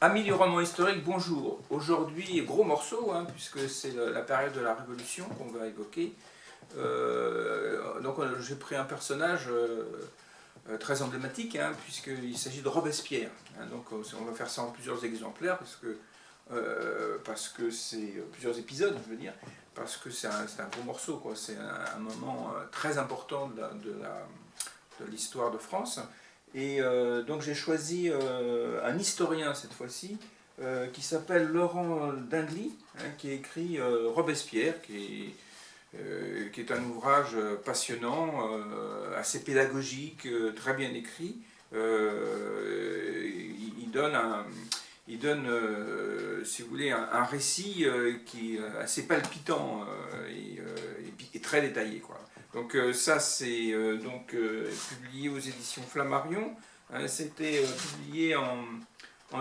Amis du roman historique, bonjour. Aujourd'hui, gros morceau, puisque c'est la période de la Révolution qu'on va évoquer. Donc j'ai pris un personnage très emblématique, puisqu'il s'agit de Robespierre. Donc on va faire ça en plusieurs exemplaires, parce que c'est plusieurs épisodes, je veux dire, parce que c'est un gros morceau, quoi. C'est un moment très important de l'histoire de France. Et donc j'ai choisi un historien cette fois-ci, qui s'appelle Laurent Dingly, qui a écrit Robespierre, qui est un ouvrage passionnant, assez pédagogique, très bien écrit. Il donne si vous voulez, un récit qui est assez palpitant et très détaillé, quoi. Donc ça c'est publié aux éditions Flammarion. C'était publié en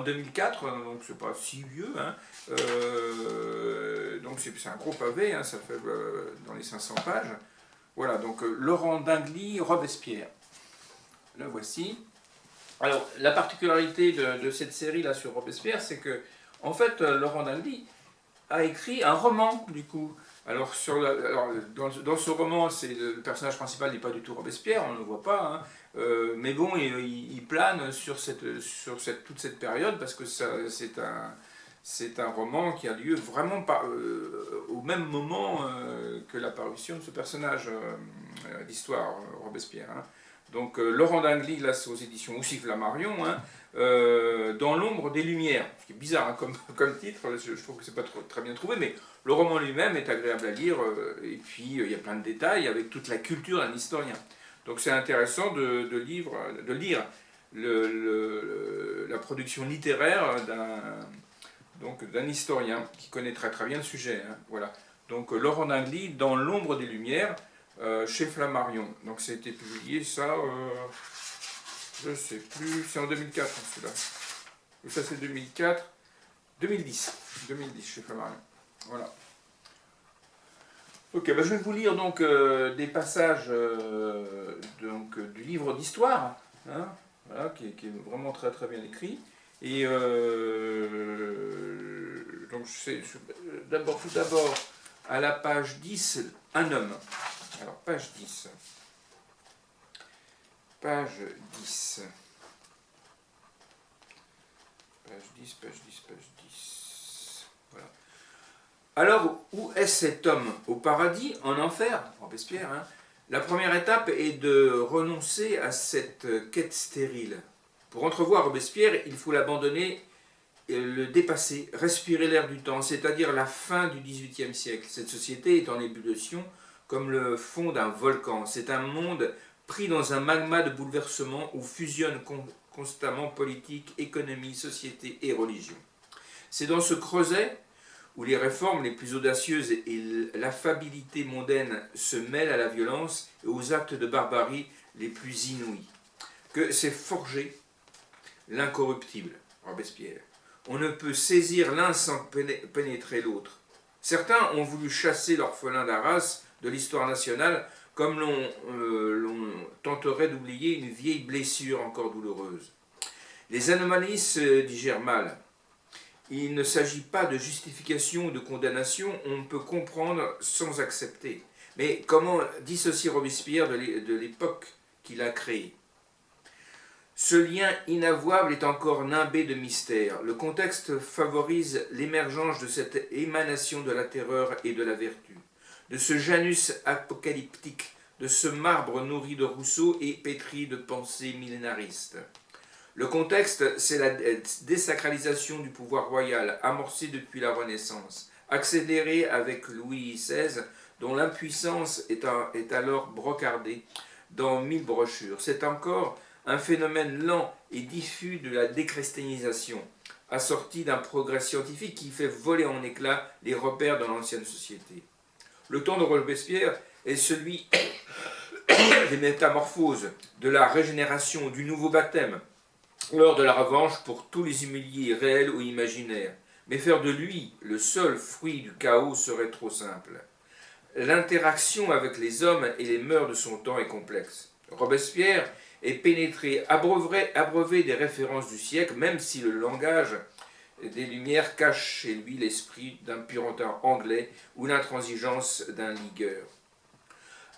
2004, donc c'est pas si vieux. Donc c'est un gros pavé, ça fait dans les 500 pages. Voilà, donc Laurent Dingly, Robespierre. Le voici. Alors, la particularité de cette série-là sur Robespierre, c'est que, en fait, Laurent Dingly a écrit un roman, du coup. Alors, dans ce roman, le personnage principal n'est pas du tout Robespierre, on ne le voit pas, mais bon, il plane sur toute cette période, parce que c'est un roman qui a lieu vraiment au même moment que l'apparition de ce personnage d'histoire, Robespierre. Donc Laurent Dingly, là c'est aux éditions aussi Flammarion, dans l'ombre des Lumières, ce qui est bizarre comme titre, je trouve que c'est pas très bien trouvé, mais le roman lui-même est agréable à lire, et puis il y a plein de détails avec toute la culture d'un historien. Donc c'est intéressant de lire la production littéraire d'un historien qui connaît très très bien le sujet. Voilà. Donc Laurent Dingly, dans l'ombre des Lumières, chez Flammarion. Donc ça a été publié, ça, je sais plus, c'est en 2004 celui-là. Ça c'est 2004, 2010 chez Flammarion. Voilà. Ok, je vais vous lire donc des passages du livre d'histoire, voilà, qui est vraiment très très bien écrit. Et donc tout d'abord à la page 10, un homme. Alors, page 10. Page 10. Page 10, page 10, page 10. Voilà. Alors, où est cet homme? Au paradis? En enfer? Robespierre, La première étape est de renoncer à cette quête stérile. Pour entrevoir Robespierre, il faut l'abandonner, le dépasser, respirer l'air du temps, c'est-à-dire la fin du XVIIIe siècle. Cette société est en ébullition, comme le fond d'un volcan. C'est un monde pris dans un magma de bouleversements où fusionnent constamment politique, économie, société et religion. C'est dans ce creuset où les réformes les plus audacieuses et l'affabilité mondaine se mêlent à la violence et aux actes de barbarie les plus inouïs, que s'est forgé l'incorruptible, Robespierre. On ne peut saisir l'un sans pénétrer l'autre. Certains ont voulu chasser l'orphelin d'Arras de l'histoire nationale, comme l'on tenterait d'oublier une vieille blessure encore douloureuse. Les anomalies se digèrent mal. Il ne s'agit pas de justification ou de condamnation, on peut comprendre sans accepter. Mais comment dissocier Robespierre de l'époque qu'il a créée? Ce lien inavouable est encore nimbé de mystère. Le contexte favorise l'émergence de cette émanation de la terreur et de la vertu, de ce Janus apocalyptique, de ce marbre nourri de Rousseau et pétri de pensées millénaristes. Le contexte, c'est la désacralisation du pouvoir royal, amorcée depuis la Renaissance, accélérée avec Louis XVI, dont l'impuissance est alors brocardée dans 1000 brochures. C'est encore un phénomène lent et diffus de la déchristianisation, assorti d'un progrès scientifique qui fait voler en éclats les repères de l'ancienne société. Le temps de Robespierre est celui des métamorphoses, de la régénération, du nouveau baptême, l'heure de la revanche pour tous les humiliés réels ou imaginaires. Mais faire de lui le seul fruit du chaos serait trop simple. L'interaction avec les hommes et les mœurs de son temps est complexe. Robespierre est pénétré, abreuvé des références du siècle, même si le langage des Lumières cache chez lui l'esprit d'un Purantin anglais ou l'intransigeance d'un ligueur.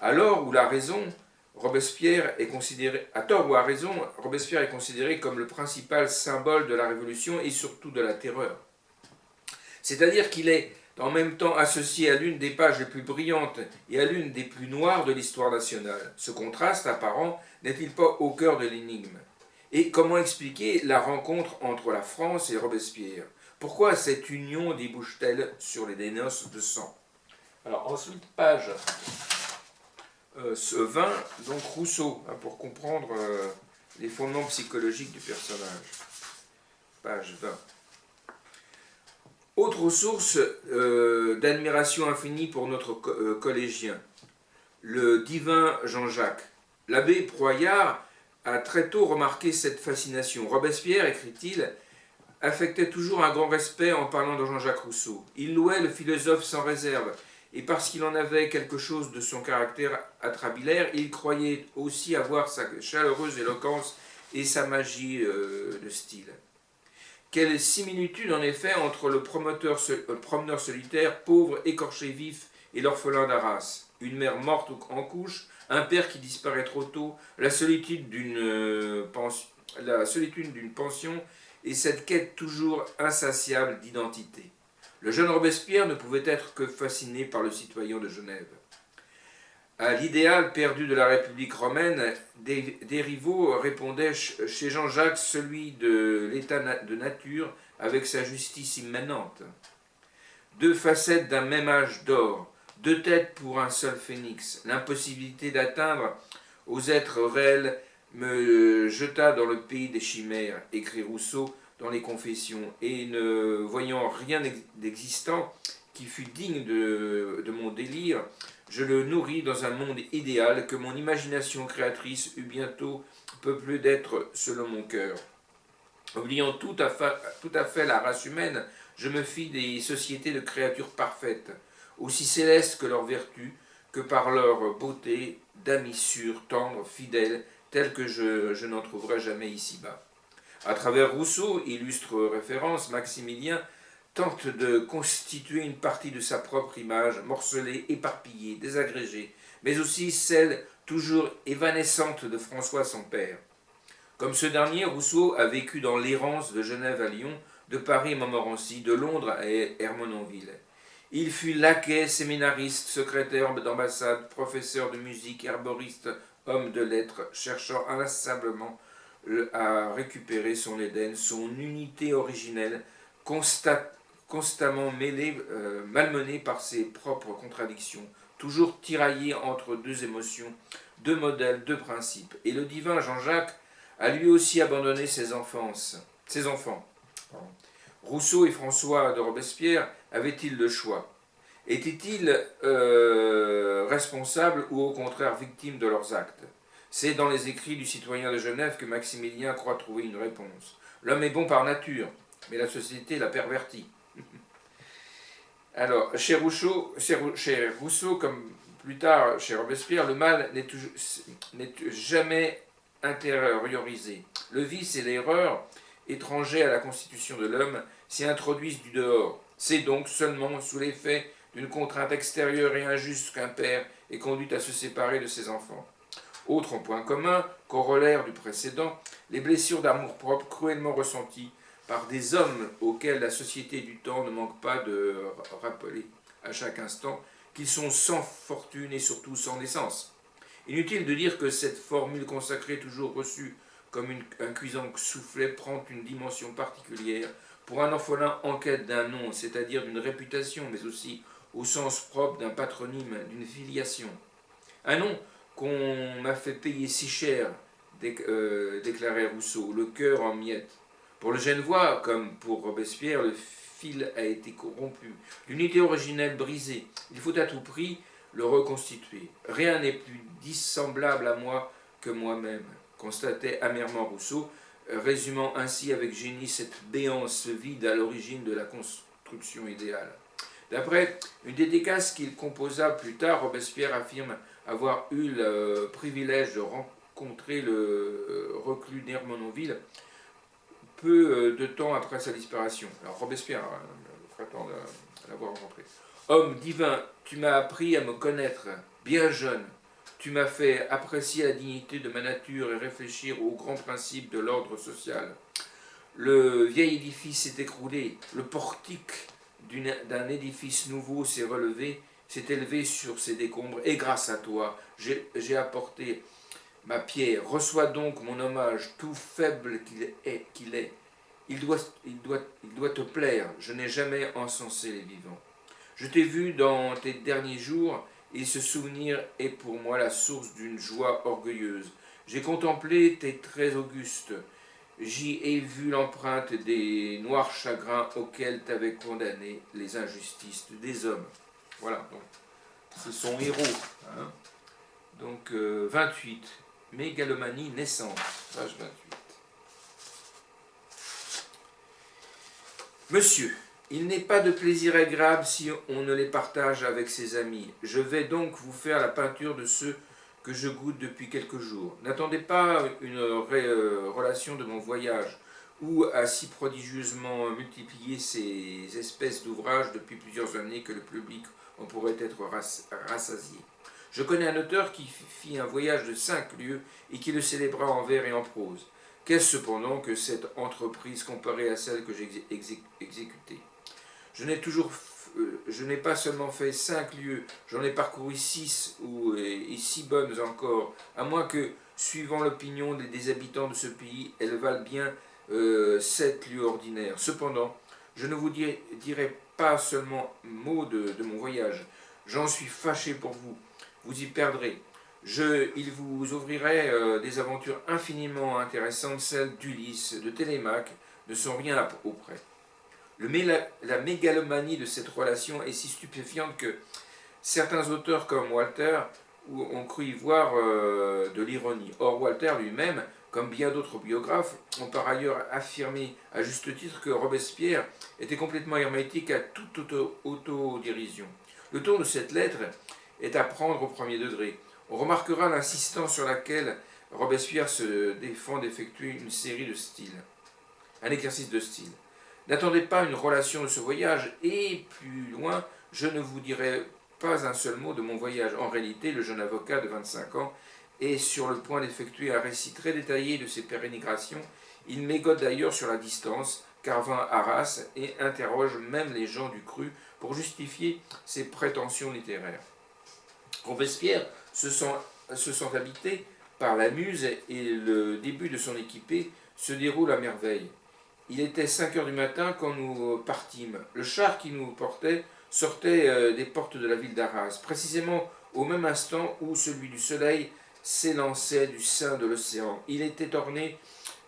Alors où la raison, Robespierre est considéré, à tort ou à raison, Robespierre est considéré comme le principal symbole de la Révolution et surtout de la terreur. C'est-à-dire qu'il est en même temps associé à l'une des pages les plus brillantes et à l'une des plus noires de l'histoire nationale. Ce contraste apparent n'est-il pas au cœur de l'énigme? Et comment expliquer la rencontre entre la France et Robespierre? Pourquoi cette union débouche-t-elle sur les noces de sang? Alors ensuite, page 20, donc Rousseau, pour comprendre les fondements psychologiques du personnage. Page 20. Autre source d'admiration infinie pour notre collégien, le divin Jean-Jacques. L'abbé Proyard a très tôt remarqué cette fascination. Robespierre, écrit-il, affectait toujours un grand respect en parlant de Jean-Jacques Rousseau. Il louait le philosophe sans réserve, et parce qu'il en avait quelque chose de son caractère atrabilaire, il croyait aussi avoir sa chaleureuse éloquence et sa magie de style. Quelle similitude en effet entre le promeneur solitaire, pauvre, écorché vif, et l'orphelin d'Arras. Une mère morte en couche, un père qui disparaît trop tôt, la solitude d'une pension et cette quête toujours insatiable d'identité. Le jeune Robespierre ne pouvait être que fasciné par le citoyen de Genève. À l'idéal perdu de la République romaine, des rivaux répondaient chez Jean-Jacques celui de l'état de nature avec sa justice immanente. Deux facettes d'un même âge d'or, deux têtes pour un seul phénix. L'impossibilité d'atteindre aux êtres réels me jeta dans le pays des chimères, écrit Rousseau dans les Confessions, et ne voyant rien d'existant qui fût digne de mon délire, je le nourris dans un monde idéal que mon imagination créatrice eut bientôt peuplé d'êtres selon mon cœur. Oubliant tout à fait la race humaine, je me fis des sociétés de créatures parfaites, aussi célestes que leurs vertus, que par leur beauté, d'amis sûrs, tendres, fidèles, tels que je n'en trouverai jamais ici-bas. À travers Rousseau, illustre référence, Maximilien tente de constituer une partie de sa propre image, morcelée, éparpillée, désagrégée, mais aussi celle toujours évanescente de François son père. Comme ce dernier, Rousseau a vécu dans l'errance de Genève à Lyon, de Paris à Montmorency, de Londres à Hermonville. Il fut laquais, séminariste, secrétaire d'ambassade, professeur de musique, herboriste, homme de lettres, cherchant inlassablement à récupérer son Éden, son unité originelle, constamment malmené par ses propres contradictions, toujours tiraillé entre deux émotions, deux modèles, deux principes. Et le divin Jean-Jacques a lui aussi abandonné ses enfants. Rousseau et François de Robespierre avaient-ils le choix? Étaient-ils responsables ou au contraire victimes de leurs actes? C'est dans les écrits du citoyen de Genève que Maximilien croit trouver une réponse. L'homme est bon par nature, mais la société l'a perverti. Alors, chez Rousseau, comme plus tard chez Robespierre, le mal n'est jamais intériorisé. Le vice et l'erreur, étrangers à la constitution de l'homme, s'y introduisent du dehors. C'est donc seulement sous l'effet d'une contrainte extérieure et injuste qu'un père est conduit à se séparer de ses enfants. Autre point commun, corollaire du précédent, les blessures d'amour-propre cruellement ressenties par des hommes auxquels la société du temps ne manque pas de rappeler à chaque instant qu'ils sont sans fortune et surtout sans naissance. Inutile de dire que cette formule consacrée, toujours reçue comme un cuisant soufflet, prend une dimension particulière pour un orphelin en quête d'un nom, c'est-à-dire d'une réputation, mais aussi au sens propre d'un patronyme, d'une filiation. Un nom qu'on m'a fait payer si cher, déclarait Rousseau, le cœur en miettes. Pour le Genevois, comme pour Robespierre, le fil a été corrompu, l'unité originelle brisée. Il faut à tout prix le reconstituer. Rien n'est plus dissemblable à moi que moi-même, constatait amèrement Rousseau, résumant ainsi avec génie cette béance vide à l'origine de la construction idéale. D'après une dédicace qu'il composa plus tard, Robespierre affirme avoir eu le privilège de rencontrer le reclus d'Hermonville peu de temps après sa disparition. Alors Robespierre, prétend l'avoir rencontré. Homme divin, tu m'as appris à me connaître, bien jeune. Tu m'as fait apprécier la dignité de ma nature et réfléchir aux grands principes de l'ordre social. Le vieil édifice s'est écroulé, le portique d'un édifice nouveau s'est relevé, s'est élevé sur ses décombres, et grâce à toi, j'ai apporté ma pierre. Reçois donc mon hommage, tout faible qu'il est. Il doit te plaire, je n'ai jamais encensé les vivants. Je t'ai vu dans tes derniers jours, et ce souvenir est pour moi la source d'une joie orgueilleuse. J'ai contemplé tes traits augustes, j'y ai vu l'empreinte des noirs chagrins auxquels t'avaient condamné les injustices des hommes. Voilà, donc c'est son héros. Hein. Donc 28, mégalomanie naissante, page 28. Monsieur, il n'est pas de plaisir agréable si on ne les partage avec ses amis. Je vais donc vous faire la peinture de ceux que je goûte depuis quelques jours. N'attendez pas une relation de mon voyage, ou à si prodigieusement multiplier ces espèces d'ouvrages depuis plusieurs années que le public en pourrait être rassasié. Je connais un auteur qui fit un voyage de 5 lieues et qui le célébra en vers et en prose. Qu'est-ce cependant que cette entreprise comparée à celle que j'ai exécutée? Je n'ai pas seulement fait 5 lieues, j'en ai parcouru 6 et si bonnes encore, à moins que, suivant l'opinion des habitants de ce pays, elles valent bien 7 lieues ordinaires. Cependant, je ne vous dirai pas seulement mot de mon voyage. J'en suis fâché pour vous. Vous y perdrez. Il vous ouvrirait des aventures infiniment intéressantes, celles d'Ulysse, de Télémaque, ne sont rien auprès. La mégalomanie de cette relation est si stupéfiante que certains auteurs comme Walter ont cru y voir de l'ironie. Or Walter lui-même, comme bien d'autres biographes, ont par ailleurs affirmé à juste titre que Robespierre était complètement hermétique à toute autodérision. Le ton de cette lettre est à prendre au premier degré. On remarquera l'insistance sur laquelle Robespierre se défend d'effectuer une série de styles, un exercice de style. N'attendez pas une relation de ce voyage, et plus loin, je ne vous dirai pas un seul mot de mon voyage. En réalité, le jeune avocat de 25 ans est sur le point d'effectuer un récit très détaillé de ses pérégrinations. Il mégote d'ailleurs sur la distance, car vint à Arras et interroge même les gens du cru pour justifier ses prétentions littéraires. Robespierre se sent habité par la muse et le début de son équipée se déroule à merveille. Il était 5 heures du matin quand nous partîmes. Le char qui nous portait sortait des portes de la ville d'Arras, précisément au même instant où celui du soleil s'élançait du sein de l'océan. Il était orné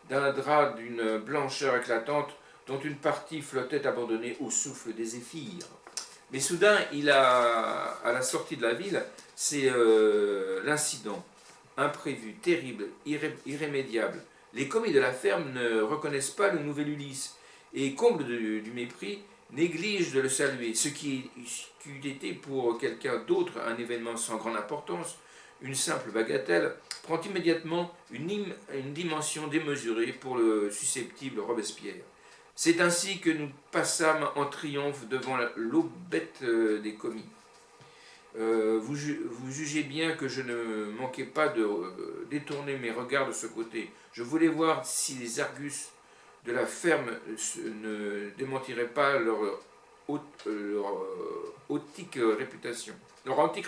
d'un drap d'une blancheur éclatante dont une partie flottait abandonnée au souffle des zéphyrs. Mais soudain, à la sortie de la ville, c'est l'incident imprévu, terrible, irrémédiable. Les commis de la ferme ne reconnaissent pas le nouvel Ulysse et, comble du mépris, négligent de le saluer, ce qui eût été pour quelqu'un d'autre un événement sans grande importance, une simple bagatelle, prend immédiatement une dimension démesurée pour le susceptible Robespierre. C'est ainsi que nous passâmes en triomphe devant l'aubette des commis. Vous jugez bien que je ne manquais pas de détourner mes regards de ce côté. Je voulais voir si les Argus de la ferme ne démentiraient pas leur antique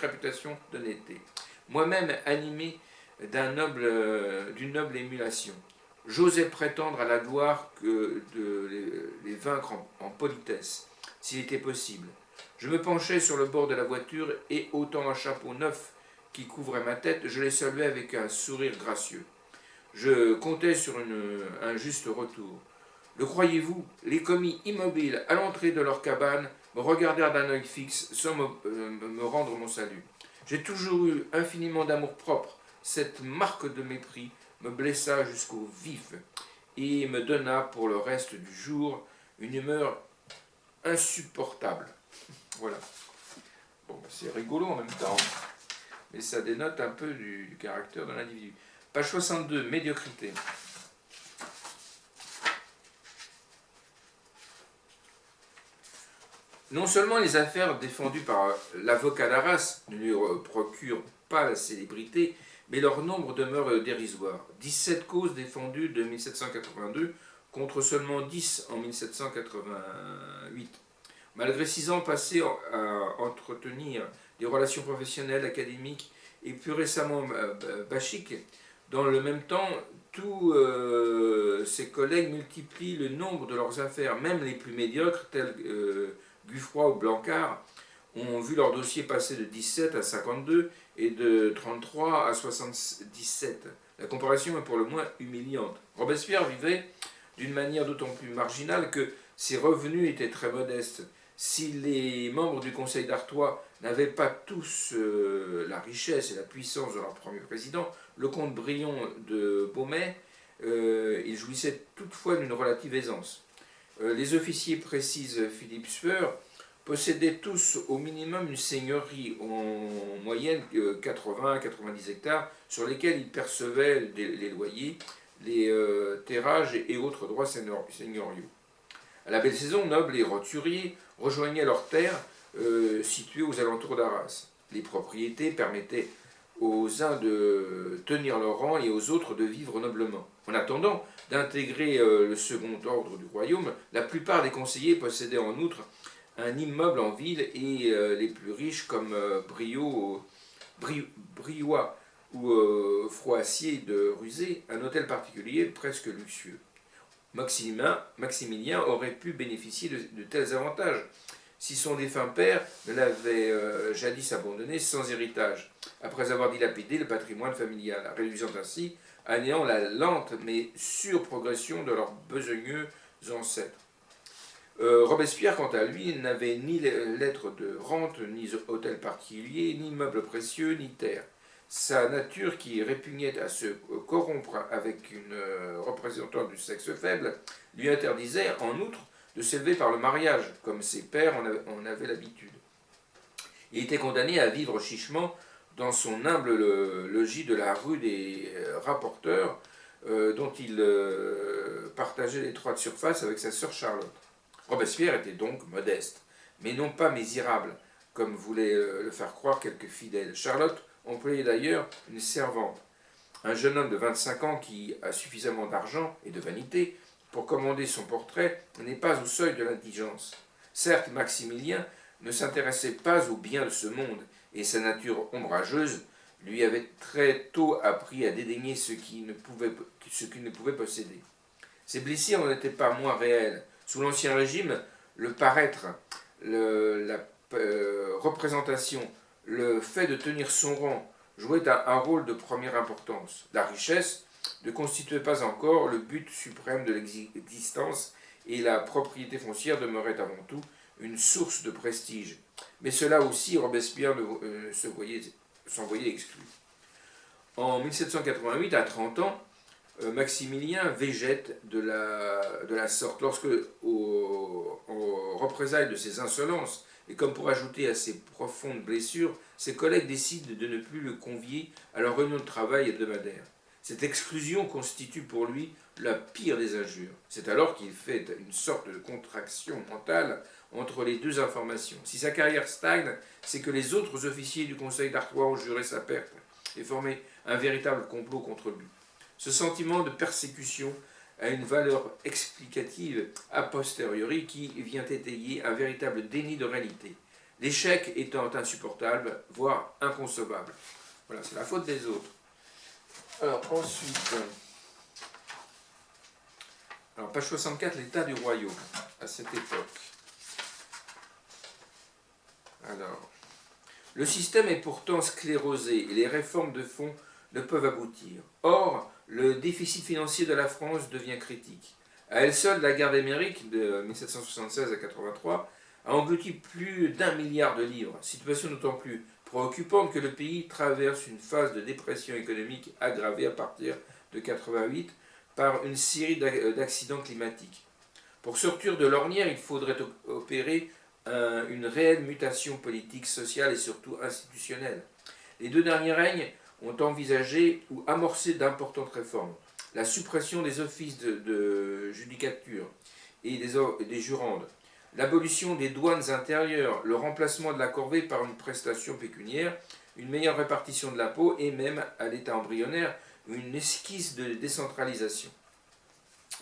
réputation d'honnêteté. Moi-même animé d'une noble émulation, j'osais prétendre à la gloire que de les vaincre en politesse, s'il était possible. Je me penchai sur le bord de la voiture et, ôtant un chapeau neuf qui couvrait ma tête, je les saluai avec un sourire gracieux. Je comptais sur un juste retour. Le croyez-vous? Les commis immobiles à l'entrée de leur cabane me regardèrent d'un œil fixe sans me rendre mon salut. J'ai toujours eu infiniment d'amour-propre. Cette marque de mépris me blessa jusqu'au vif et me donna pour le reste du jour une humeur insupportable. Voilà. Bon, c'est rigolo en même temps, mais ça dénote un peu du caractère de l'individu. Page 62, médiocrité. Non seulement les affaires défendues par l'avocat d'Arras ne lui procurent pas la célébrité, mais leur nombre demeure dérisoire. 17 causes défendues de 1782 contre seulement 10 en 1788. Malgré 6 ans passés à entretenir des relations professionnelles, académiques et plus récemment bachiques, dans le même temps, tous ses collègues multiplient le nombre de leurs affaires, même les plus médiocres, tels Guffroy ou Blancard, ont vu leur dossier passer de 17 à 52 et de 33 à 77. La comparaison est pour le moins humiliante. Robespierre vivait d'une manière d'autant plus marginale que ses revenus étaient très modestes. Si les membres du Conseil d'Artois n'avaient pas tous la richesse et la puissance de leur premier président, le comte Brion de Beaumais, il jouissait toutefois d'une relative aisance. Les officiers, précise Philippe Sueur, possédaient tous au minimum une seigneurie, en moyenne 80-90 hectares, sur lesquels ils percevaient les loyers, les terrages et autres droits seigneuriaux. À la belle saison, nobles et roturiers rejoignaient leurs terres situées aux alentours d'Arras. Les propriétés permettaient aux uns de tenir leur rang et aux autres de vivre noblement. En attendant d'intégrer le second ordre du royaume, la plupart des conseillers possédaient en outre un immeuble en ville et les plus riches comme Briouat ou Froissier de Rusé, un hôtel particulier presque luxueux. Maximilien aurait pu bénéficier de tels avantages si son défunt père ne l'avait jadis abandonné sans héritage, après avoir dilapidé le patrimoine familial, réduisant ainsi à néant la lente mais sûre progression de leurs besogneux ancêtres. Robespierre, quant à lui, n'avait ni lettres de rente, ni hôtel particulier, ni meubles précieux, ni terre. Sa nature, qui répugnait à se corrompre avec une représentante du sexe faible, lui interdisait en outre de s'élever par le mariage, comme ses pères en avaient l'habitude. Il était condamné à vivre chichement dans son humble logis de la rue des Rapporteurs, dont il partageait l'étroite surface avec sa sœur Charlotte. Robespierre était donc modeste, mais non pas misérable, comme voulaient le faire croire quelques fidèles. Charlotte employait d'ailleurs une servante, un jeune homme de 25 ans qui a suffisamment d'argent et de vanité pour commander son portrait n'est pas au seuil de l'indigence. Certes, Maximilien ne s'intéressait pas au bien de ce monde, et sa nature ombrageuse lui avait très tôt appris à dédaigner ce qu'il ne pouvait posséder. Ses blessures n'en étaient pas moins réelles. Sous l'Ancien Régime, le paraître, la représentation, le fait de tenir son rang jouait un rôle de première importance. La richesse ne constituait pas encore le but suprême de l'existence et la propriété foncière demeurait avant tout une source de prestige. Mais cela aussi, Robespierre s'en voyait exclu. En 1788, à 30 ans, Maximilien végète de la sorte. Lorsque, en représailles de ses insolences, et comme pour ajouter à ses profondes blessures, ses collègues décident de ne plus le convier à leur réunion de travail hebdomadaire. Cette exclusion constitue pour lui la pire des injures. C'est alors qu'il fait une sorte de contraction mentale entre les deux informations. Si sa carrière stagne, c'est que les autres officiers du Conseil d'Artois ont juré sa perte et formé un véritable complot contre lui. Ce sentiment de persécution a une valeur explicative a posteriori qui vient étayer un véritable déni de réalité. L'échec étant insupportable, voire inconcevable. Voilà, c'est la faute des autres. Alors, ensuite, page 64, l'état du royaume, à cette époque. Alors, le système est pourtant sclérosé et les réformes de fond ne peuvent aboutir. Or, le déficit financier de la France devient critique. À elle seule, la guerre d'Amérique de 1776 à 83 a englouti plus d'1 milliard de livres, situation d'autant plus préoccupante que le pays traverse une phase de dépression économique aggravée à partir de 88 par une série d'accidents climatiques. Pour sortir de l'ornière, il faudrait opérer une réelle mutation politique, sociale et surtout institutionnelle. Les deux derniers règnes ont envisagé ou amorcé d'importantes réformes. La suppression des offices de judicature et des jurandes, l'abolition des douanes intérieures, le remplacement de la corvée par une prestation pécuniaire, une meilleure répartition de l'impôt et même, à l'état embryonnaire, une esquisse de décentralisation.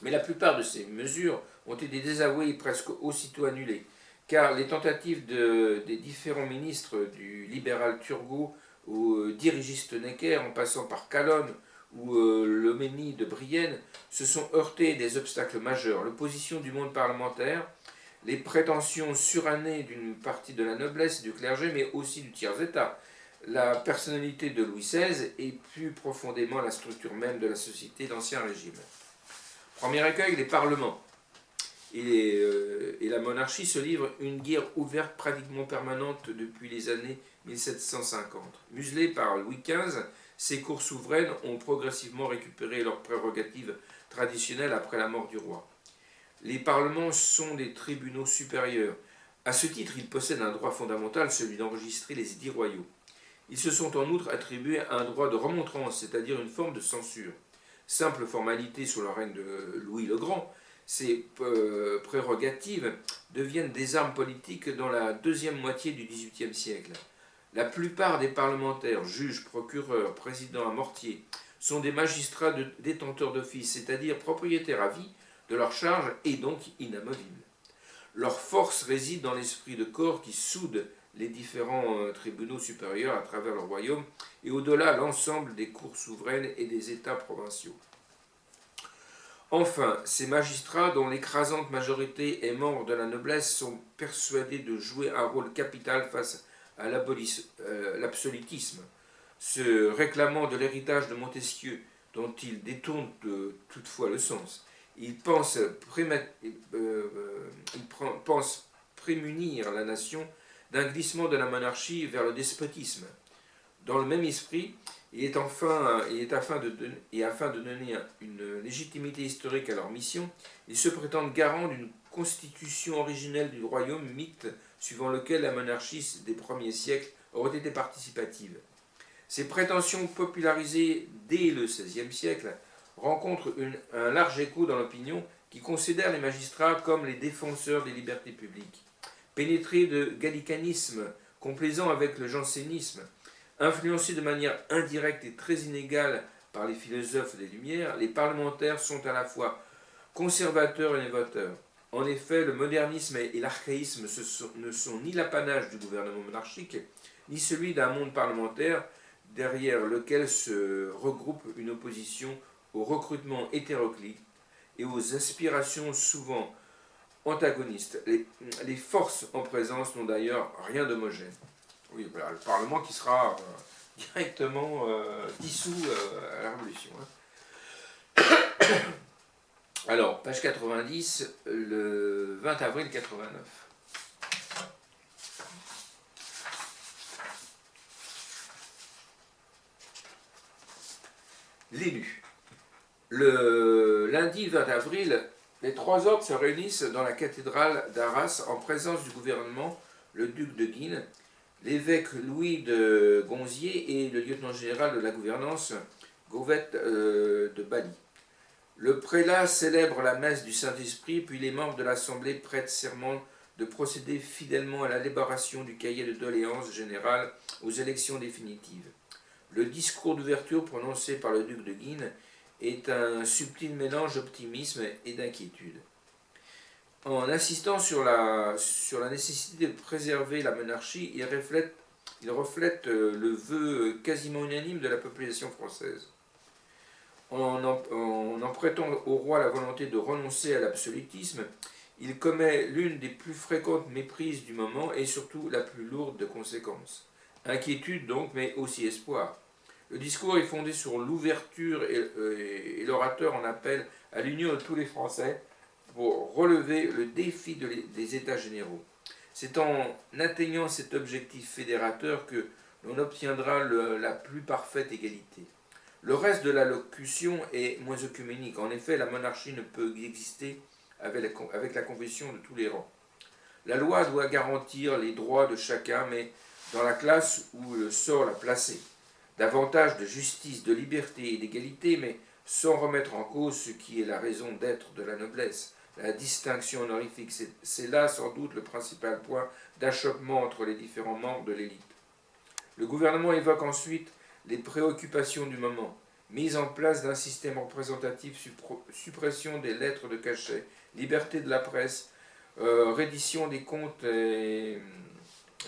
Mais la plupart de ces mesures ont été désavouées et presque aussitôt annulées, car les tentatives des différents ministres, du libéral Turgot au dirigiste Necker, en passant par Calonne ou Loménie de Brienne, se sont heurtés des obstacles majeurs. L'opposition du monde parlementaire, les prétentions surannées d'une partie de la noblesse et du clergé, mais aussi du tiers-état, la personnalité de Louis XVI et plus profondément la structure même de la société d'Ancien Régime. Premier écueil, les parlements et la monarchie se livrent une guerre ouverte pratiquement permanente depuis les années 1750. Muselés par Louis XV, ces cours souveraines ont progressivement récupéré leurs prérogatives traditionnelles après la mort du roi. Les parlements sont des tribunaux supérieurs. À ce titre, ils possèdent un droit fondamental, celui d'enregistrer les édits royaux. Ils se sont en outre attribués un droit de remontrance, c'est-à-dire une forme de censure. Simple formalité sous le règne de Louis le Grand, ces prérogatives deviennent des armes politiques dans la deuxième moitié du XVIIIe siècle. La plupart des parlementaires, juges, procureurs, présidents à mortier, sont des magistrats détenteurs d'office, c'est-à-dire propriétaires à vie de leur charge et donc inamovibles. Leur force réside dans l'esprit de corps qui soude les différents tribunaux supérieurs à travers le royaume et au-delà l'ensemble des cours souveraines et des États provinciaux. Enfin, ces magistrats, dont l'écrasante majorité est membre de la noblesse, sont persuadés de jouer un rôle capital face à l'absolutisme, se réclamant de l'héritage de Montesquieu, dont ils détournent toutefois le sens. Ils pensent prémunir la nation d'un glissement de la monarchie vers le despotisme. Dans le même esprit, afin de donner une légitimité historique à leur mission, ils se prétendent garants d'une constitution originelle du royaume, mythe suivant lequel la monarchie des premiers siècles aurait été participative. Ces prétentions popularisées dès le XVIe siècle rencontrent un large écho dans l'opinion qui considère les magistrats comme les défenseurs des libertés publiques. Pénétrés de gallicanisme, complaisant avec le jansénisme, influencés de manière indirecte et très inégale par les philosophes des Lumières, les parlementaires sont à la fois conservateurs et novateurs. En effet, le modernisme et l'archaïsme ne sont ni l'apanage du gouvernement monarchique, ni celui d'un monde parlementaire derrière lequel se regroupe une opposition au recrutement hétéroclite et aux aspirations souvent antagonistes. Les forces en présence n'ont d'ailleurs rien d'homogène. Oui, voilà, le Parlement qui sera directement dissous à la Révolution. Hein. Alors, page 90, le 20 avril 89. L'élu. Le lundi 20 avril, les trois ordres se réunissent dans la cathédrale d'Arras en présence du gouvernement, le duc de Guines, l'évêque Louis de Gonzier et le lieutenant-général de la gouvernance, Gauvette de Bali. Le prélat célèbre la messe du Saint-Esprit, puis les membres de l'Assemblée prêtent serment de procéder fidèlement à l'élaboration du cahier de doléances générales aux élections définitives. Le discours d'ouverture prononcé par le duc de Guines est un subtil mélange d'optimisme et d'inquiétude. En insistant sur la nécessité de préserver la monarchie, il reflète le vœu quasiment unanime de la population française. En prêtant au roi la volonté de renoncer à l'absolutisme, il commet l'une des plus fréquentes méprises du moment et surtout la plus lourde de conséquences. Inquiétude donc, mais aussi espoir. Le discours est fondé sur l'ouverture et l'orateur en appelle à l'union de tous les Français pour relever le défi des États généraux. C'est en atteignant cet objectif fédérateur que l'on obtiendra la plus parfaite égalité. Le reste de l'allocution est moins œcuménique. En effet, la monarchie ne peut exister avec la confession de tous les rangs. La loi doit garantir les droits de chacun, mais dans la classe où le sort l'a placé. Davantage de justice, de liberté et d'égalité, mais sans remettre en cause ce qui est la raison d'être de la noblesse, la distinction honorifique. C'est là sans doute le principal point d'achoppement entre les différents membres de l'élite. Le gouvernement évoque ensuite les préoccupations du moment. Mise en place d'un système représentatif, suppression des lettres de cachet, liberté de la presse, reddition des comptes et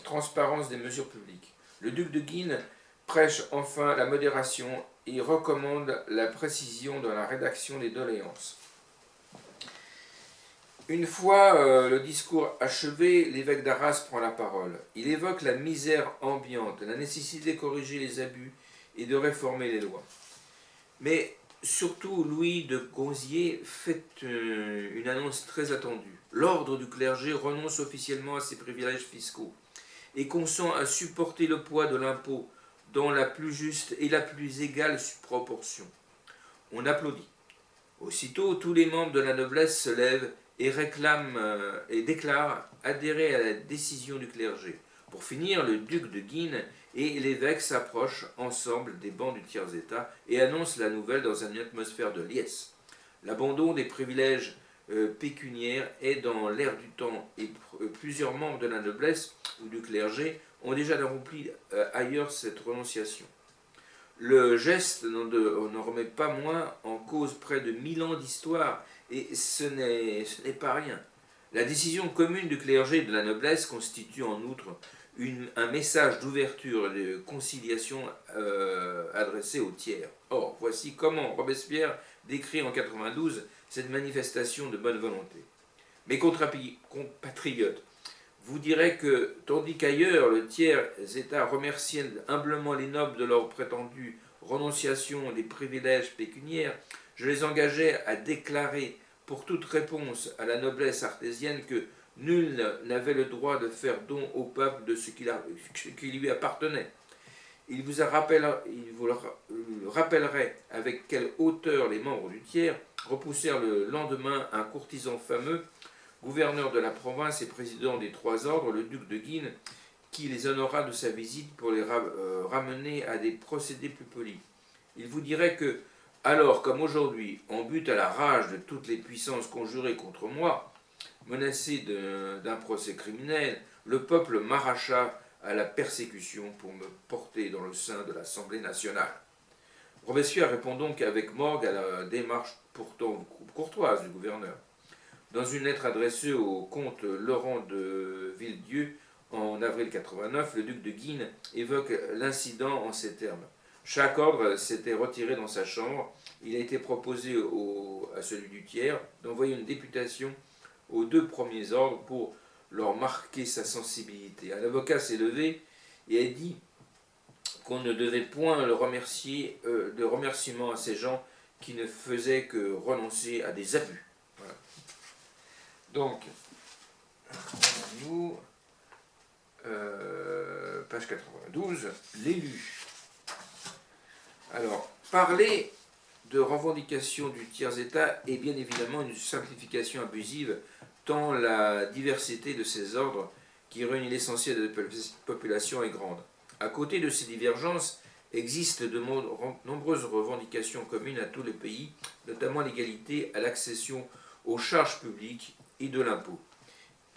transparence des mesures publiques. Le duc de Guine prêche enfin la modération et recommande la précision dans la rédaction des doléances. Une fois le discours achevé, l'évêque d'Arras prend la parole. Il évoque la misère ambiante, la nécessité de corriger les abus et de réformer les lois. Mais surtout, Louis de Gonzier fait une annonce très attendue. L'ordre du clergé renonce officiellement à ses privilèges fiscaux et consent à supporter le poids de l'impôt dans la plus juste et la plus égale proportion. On applaudit. Aussitôt, tous les membres de la noblesse se lèvent et réclament et déclarent adhérer à la décision du clergé. Pour finir, le duc de Guine et l'évêque s'approchent ensemble des bancs du tiers-état et annoncent la nouvelle dans une atmosphère de liesse. L'abandon des privilèges pécuniaires est dans l'air du temps et plusieurs membres de la noblesse ou du clergé ont déjà rempli ailleurs cette renonciation. Le geste n'en remet pas moins en cause près de 1000 ans d'histoire, et ce n'est pas rien. La décision commune du clergé et de la noblesse constitue en outre un message d'ouverture et de conciliation adressé aux tiers. Or, voici comment Robespierre décrit en 92 cette manifestation de bonne volonté. Mes compatriotes, vous direz que, tandis qu'ailleurs le tiers-état remerciait humblement les nobles de leur prétendue renonciation des privilèges pécuniaires, je les engageais à déclarer pour toute réponse à la noblesse artésienne que nul n'avait le droit de faire don au peuple de ce qui lui appartenait. Il vous rappellerait avec quelle hauteur les membres du tiers repoussèrent le lendemain un courtisan fameux, gouverneur de la province et président des trois ordres, le duc de Guine, qui les honora de sa visite pour les ramener à des procédés plus polis. Il vous dirait que, alors comme aujourd'hui, on bute à la rage de toutes les puissances conjurées contre moi, menacé d'un procès criminel, le peuple m'arracha à la persécution pour me porter dans le sein de l'Assemblée nationale. Robespierre répond donc avec morgue à la démarche pourtant courtoise du gouverneur. Dans une lettre adressée au comte Laurent de Villedieu en avril 89, le duc de Guine évoque l'incident en ces termes. Chaque ordre s'était retiré dans sa chambre. Il a été proposé à celui du tiers d'envoyer une députation aux deux premiers ordres pour leur marquer sa sensibilité. Un avocat s'est levé et a dit qu'on ne devait point le remercier de remerciements à ces gens qui ne faisaient que renoncer à des abus. Voilà. Donc, nous, page 92, l'élu. Alors, parler de revendication du tiers-état est bien évidemment une simplification abusive, tant la diversité de ces ordres, qui réunit l'essentiel de la population, est grande. À côté de ces divergences, existent de nombreuses revendications communes à tous les pays, notamment l'égalité à l'accession aux charges publiques et de l'impôt.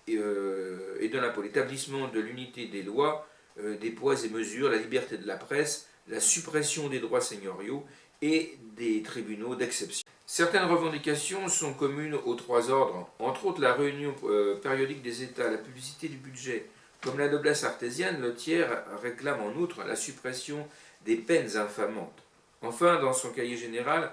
L'établissement de l'unité des lois, des poids et mesures, la liberté de la presse, la suppression des droits seigneuriaux et des tribunaux d'exception. Certaines revendications sont communes aux trois ordres, entre autres la réunion périodique des États, la publicité du budget. Comme la noblesse artésienne, le tiers réclame en outre la suppression des peines infamantes. Enfin, dans son cahier général,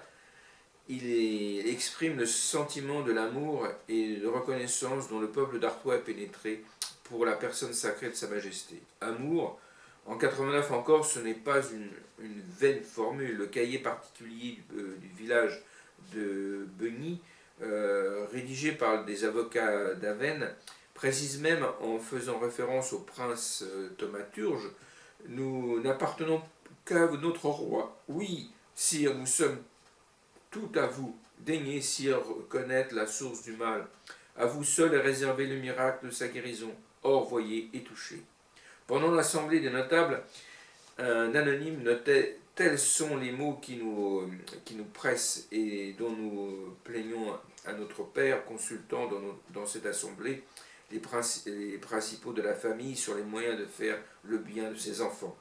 il exprime le sentiment de l'amour et de reconnaissance dont le peuple d'Artois est pénétré pour la personne sacrée de Sa Majesté. Amour, en 89 encore, ce n'est pas une vaine formule. Le cahier particulier du village de Beugny, rédigé par des avocats d'Avesnes, précise même, en faisant référence au prince thaumaturge, « Nous n'appartenons qu'à notre roi. Oui, sire, nous sommes tout à vous. Daignez, sire, connaître la source du mal. À vous seul est réservé le miracle de sa guérison. Or, voyez et touchez. » Pendant l'assemblée des notables, un anonyme notait « Tels sont les mots qui nous pressent et dont nous plaignons à notre Père, consultant dans cette assemblée les principaux de la famille sur les moyens de faire le bien de ses enfants.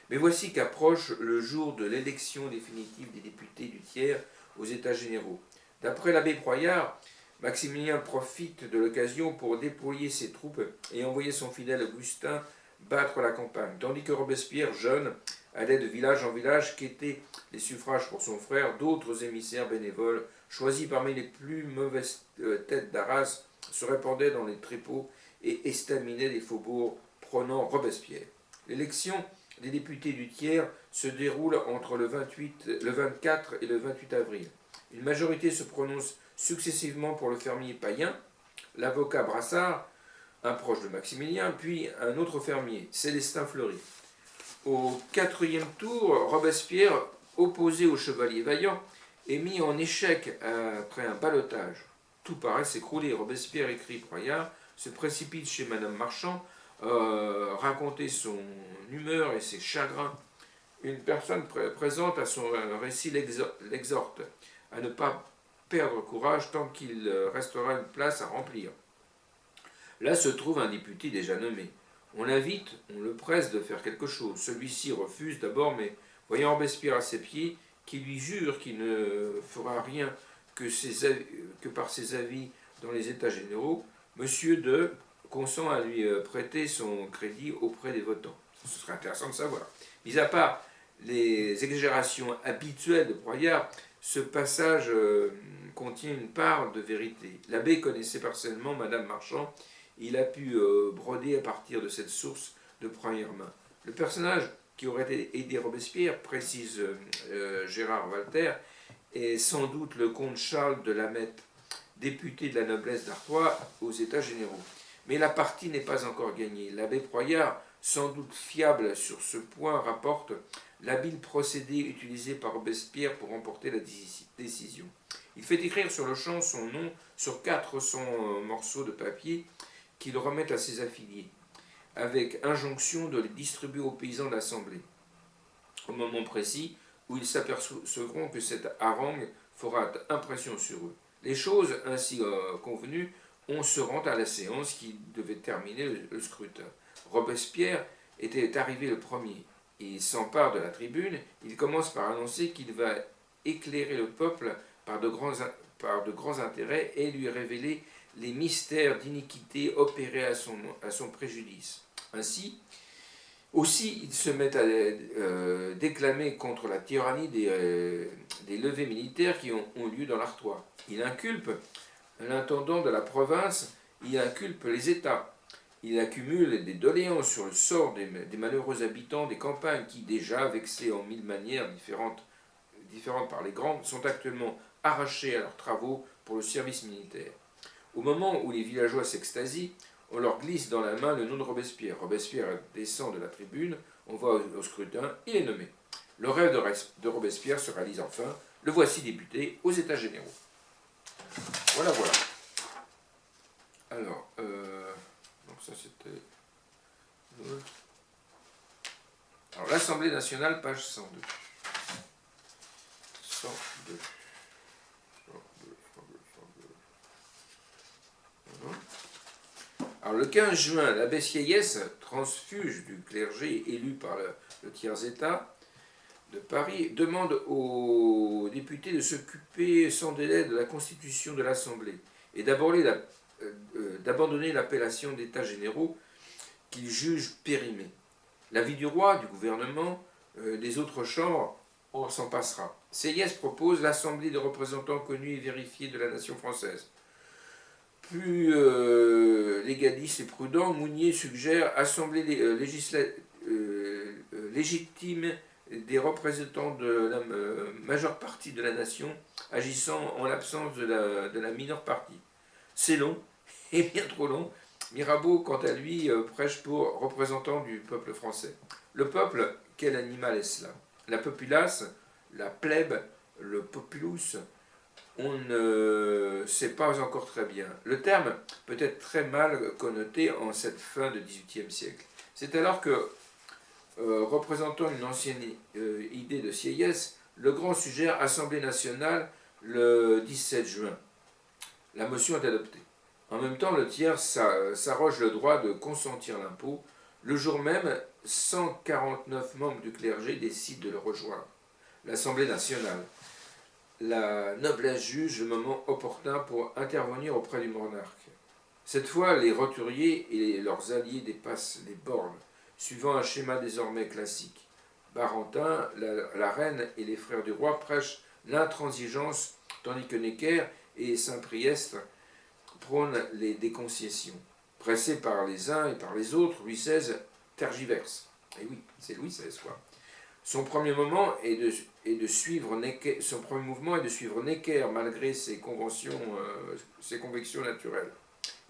Mais voici qu'approche le jour de l'élection définitive des députés du tiers aux États généraux. D'après l'abbé Proyard, Maximilien profite de l'occasion pour déployer ses troupes et envoyer son fidèle Augustin battre la campagne, tandis que Robespierre, jeune, allait de village en village quêter les suffrages pour son frère. D'autres émissaires bénévoles, choisis parmi les plus mauvaises têtes d'Arras, se répandaient dans les tréteaux et estaminaient les faubourgs prônant Robespierre. L'élection des députés du tiers se déroule entre le 24 et le 28 avril. Une majorité se prononce successivement pour le fermier païen, l'avocat Brassard, un proche de Maximilien, puis un autre fermier, Célestin Fleury. Au quatrième tour, Robespierre, opposé au chevalier Vaillant, est mis en échec après un ballottage. Tout paraît s'écrouler. Robespierre, écrit Proyard, se précipite chez Madame Marchand, raconter son humeur et ses chagrins. Une personne présente à son récit l'exhorte à ne pas perdre courage tant qu'il restera une place à remplir. Là se trouve un député déjà nommé. On l'invite, on le presse de faire quelque chose. Celui-ci refuse d'abord, mais voyant Robespierre à ses pieds, qui lui jure qu'il ne fera rien que par ses avis dans les États généraux, Monsieur de consent à lui prêter son crédit auprès des votants. Ce serait intéressant de savoir. Mis à part les exagérations habituelles de Proyard, ce passage contient une part de vérité. L'abbé connaissait personnellement Madame Marchand. Il a pu broder à partir de cette source de première main. Le personnage qui aurait aidé Robespierre, précise Gérard Walter, est sans doute le comte Charles de Lameth, député de la noblesse d'Artois aux États généraux. Mais la partie n'est pas encore gagnée. L'abbé Proyard, sans doute fiable sur ce point, rapporte l'habile procédé utilisé par Robespierre pour remporter la décision. Il fait écrire sur le champ son nom sur 400 morceaux de papier qu'il remet à ses affiliés, avec injonction de les distribuer aux paysans de l'Assemblée, au moment précis où ils s'apercevront que cette harangue fera impression sur eux. Les choses ainsi convenues, on se rend à la séance qui devait terminer le scrutin. Robespierre était arrivé le premier. Il s'empare de la tribune, il commence par annoncer qu'il va éclairer le peuple par de grands intérêts et lui révéler les mystères d'iniquité opérés à son préjudice. Ainsi, aussi, il se met à déclamer contre la tyrannie des levées militaires qui ont lieu dans l'Artois. Il inculpe l'intendant de la province, il inculpe les États. Il accumule des doléances sur le sort des malheureux habitants des campagnes qui, déjà vexés en mille manières différentes par les grands, sont actuellement arrachés à leurs travaux pour le service militaire. Au moment où les villageois s'extasient, on leur glisse dans la main le nom de Robespierre. Robespierre descend de la tribune, on va au scrutin, il est nommé. Le rêve de Robespierre se réalise enfin, le voici député aux États généraux. Voilà. Alors, donc ça c'était... Alors, l'Assemblée nationale, page 102. 102. Alors, le 15 juin, l'abbé Sieyès, transfuge du clergé élu par le tiers-État de Paris, demande aux députés de s'occuper sans délai de la constitution de l'Assemblée et d'abandonner l'appellation d'États généraux qu'il juge périmée. L'avis du roi, du gouvernement, des autres chambres, on s'en passera. Sieyès propose l'Assemblée des représentants connus et vérifiés de la nation française. Plus légaliste et prudent, Mounier suggère assemblée légitime des représentants de la majeure partie de la nation, agissant en l'absence de la mineure partie. C'est long, et bien trop long. Mirabeau, quant à lui, prêche pour représentant du peuple français. Le peuple, quel animal est cela? La populace, la plèbe, le populus, on ne sait pas encore très bien. Le terme peut être très mal connoté en cette fin de XVIIIe siècle. C'est alors que, représentant une ancienne idée de Sieyès, Legrand suggère Assemblée nationale le 17 juin. La motion est adoptée. En même temps, le tiers s'arroge le droit de consentir l'impôt. Le jour même, 149 membres du clergé décident de le rejoindre. L'Assemblée nationale. La noblesse juge le moment opportun pour intervenir auprès du monarque. Cette fois, les roturiers et leurs alliés dépassent les bornes, suivant un schéma désormais classique. Barentin, la reine et les frères du roi prêchent l'intransigeance, tandis que Necker et Saint-Priest prônent les déconcessions. Pressé par les uns et par les autres, Louis XVI tergiverse. Et oui, c'est Louis XVI, quoi. Son premier mouvement est de suivre Necker malgré ses convictions naturelles.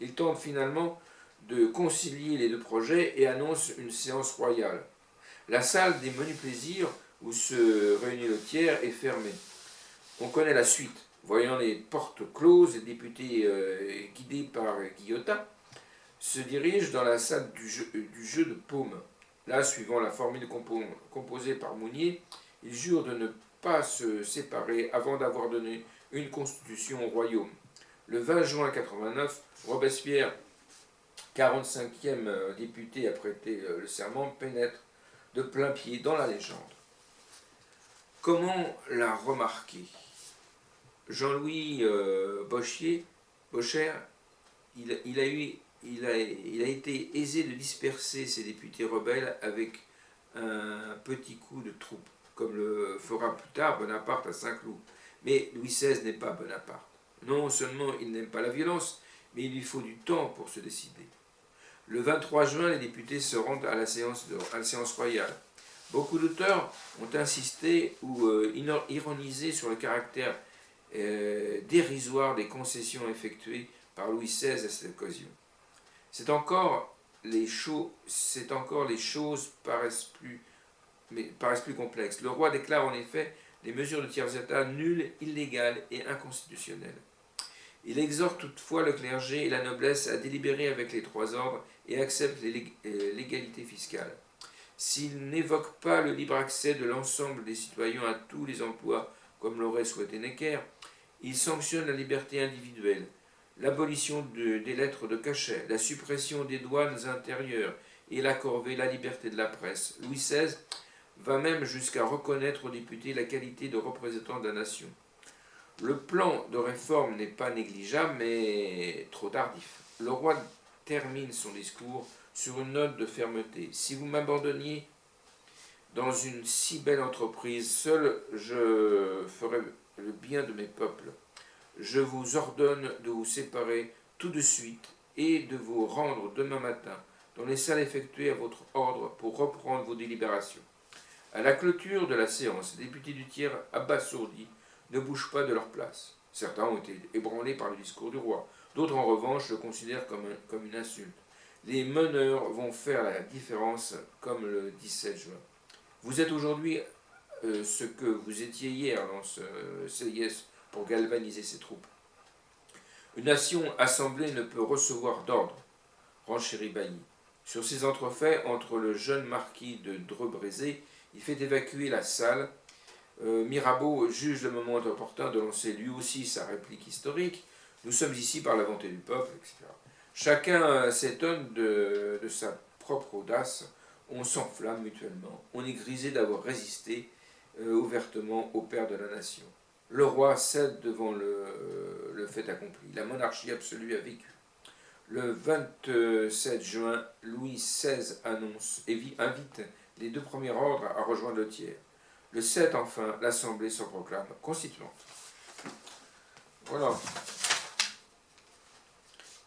Il tente finalement de concilier les deux projets et annonce une séance royale. La salle des menus plaisirs où se réunit le tiers est fermée. On connaît la suite. Voyant les portes closes, les députés guidés par Guillotin se dirigent dans la salle du jeu de paume. Là, suivant la formule composée par Mounier, ils jurent de ne pas se séparer avant d'avoir donné une constitution au royaume. Le 20 juin 89, Robespierre, 45e député à prêter le serment, pénètre de plein pied dans la légende. Comment la remarquer? Jean-Louis Bocher, il a été aisé de disperser ces députés rebelles avec un petit coup de troupe, comme le fera plus tard Bonaparte à Saint-Cloud. Mais Louis XVI n'est pas Bonaparte. Non seulement il n'aime pas la violence, mais il lui faut du temps pour se décider. Le 23 juin, les députés se rendent à la séance royale. Beaucoup d'auteurs ont insisté ou ironisé sur le caractère dérisoire des concessions effectuées par Louis XVI à cette occasion. C'est encore les choses paraissent plus complexes. Le roi déclare en effet les mesures de tiers-état nulles, illégales et inconstitutionnelles. Il exhorte toutefois le clergé et la noblesse à délibérer avec les trois ordres et accepte l'égalité fiscale. S'il n'évoque pas le libre accès de l'ensemble des citoyens à tous les emplois, comme l'aurait souhaité Necker, il sanctionne la liberté individuelle, l'abolition des lettres de cachet, la suppression des douanes intérieures et la corvée, la liberté de la presse. Louis XVI va même jusqu'à reconnaître aux députés la qualité de représentants de la nation. Le plan de réforme n'est pas négligeable, mais trop tardif. Le roi termine son discours sur une note de fermeté. Si vous m'abandonniez dans une si belle entreprise, seul je ferai le bien de mes peuples. Je vous ordonne de vous séparer tout de suite et de vous rendre demain matin dans les salles effectuées à votre ordre pour reprendre vos délibérations. À la clôture de la séance, les députés du tiers, abasourdis, ne bougent pas de leur place. Certains ont été ébranlés par le discours du roi. D'autres, en revanche, le considèrent comme une insulte. Les meneurs vont faire la différence, comme le 17 juin. Vous êtes aujourd'hui ce que vous étiez hier dans ce CIS pour galvaniser ses troupes. Une nation assemblée ne peut recevoir d'ordre, renchérit Bailly. Sur ces entrefaits, entre le jeune marquis de Dreux-Brézé, il fait évacuer la salle. Mirabeau juge le moment opportun de lancer lui aussi sa réplique historique. Nous sommes ici par la volonté du peuple, etc. Chacun s'étonne de sa propre audace. On s'enflamme mutuellement. On est grisé d'avoir résisté ouvertement au père de la nation. Le roi cède devant le fait accompli. La monarchie absolue a vécu. Le 27 juin, Louis XVI annonce et invite les deux premiers ordres à rejoindre le tiers. Le 7, enfin, l'Assemblée se proclame constituante. Voilà.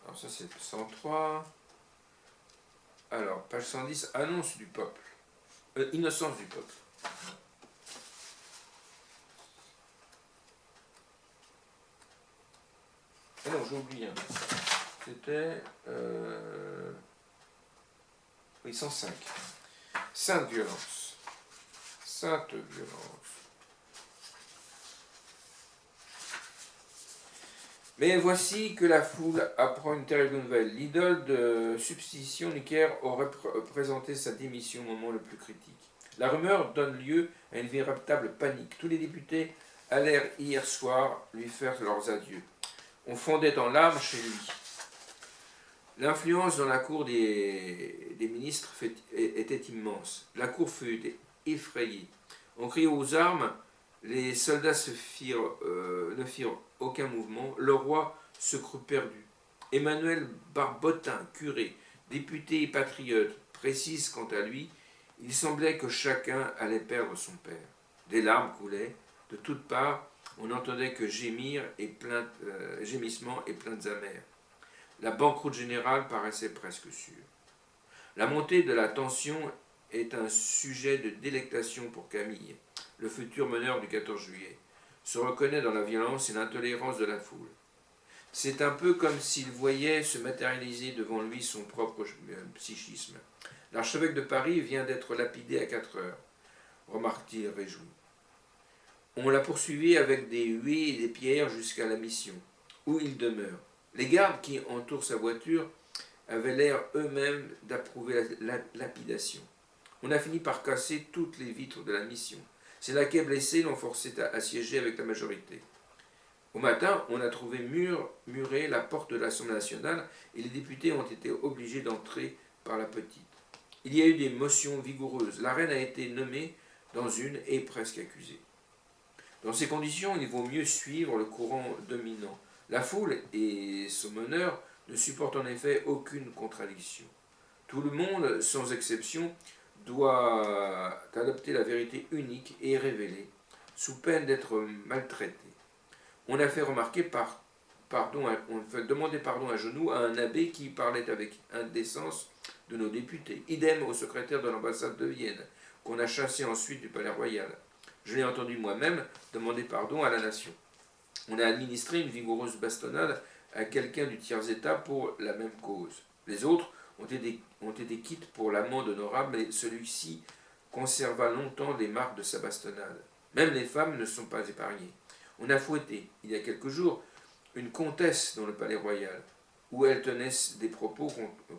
Alors ça, c'est 103. Alors, page 110, annonce du peuple. Innocence du peuple. Ah non, j'ai oublié. C'était... oui, 105. Sainte violence. Sainte violence. Mais voici que la foule apprend une terrible nouvelle. L'idole de substitution Necker aurait présenté sa démission au moment le plus critique. La rumeur donne lieu à une véritable panique. Tous les députés allèrent hier soir lui faire leurs adieux. on fondait en larmes chez lui. L'influence dans la cour des ministres était immense. La cour fut effrayée. On criait aux armes, les soldats ne firent aucun mouvement, le roi se crut perdu. Emmanuel Barbotin, curé, député et patriote, précise quant à lui, il semblait que chacun allait perdre son père. Des larmes coulaient, de toutes parts, on n'entendait que gémissements et plaintes amères. La banqueroute générale paraissait presque sûre. La montée de la tension est un sujet de délectation pour Camille, le futur meneur du 14 juillet, se reconnaît dans la violence et l'intolérance de la foule. C'est un peu comme s'il voyait se matérialiser devant lui son propre psychisme. L'archevêque de Paris vient d'être lapidé à 4 heures, remarque-t-il réjoui. On l'a poursuivi avec des huées et des pierres jusqu'à la mission, où il demeure. Les gardes qui entourent sa voiture avaient l'air eux-mêmes d'approuver la lapidation. On a fini par casser toutes les vitres de la mission. C'est là qu'est blessé l'ont forcé à assiéger avec la majorité. Au matin, on a trouvé murée la porte de l'Assemblée nationale et les députés ont été obligés d'entrer par la petite. Il y a eu des motions vigoureuses. La reine a été nommée dans une et presque accusée. Dans ces conditions, il vaut mieux suivre le courant dominant. La foule et son meneur ne supportent en effet aucune contradiction. Tout le monde, sans exception, doit adopter la vérité unique et révélée, sous peine d'être maltraité. On a fait remarquer on fait demander pardon à genoux à un abbé qui parlait avec indécence de nos députés. Idem au secrétaire de l'ambassade de Vienne, qu'on a chassé ensuite du palais royal. Je l'ai entendu moi-même demander pardon à la nation. On a administré une vigoureuse bastonnade à quelqu'un du tiers-état pour la même cause. Les autres ont été quittes pour l'amende honorable, mais celui-ci conserva longtemps les marques de sa bastonnade. Même les femmes ne sont pas épargnées. On a fouetté, il y a quelques jours, une comtesse dans le palais royal, où elle tenait des propos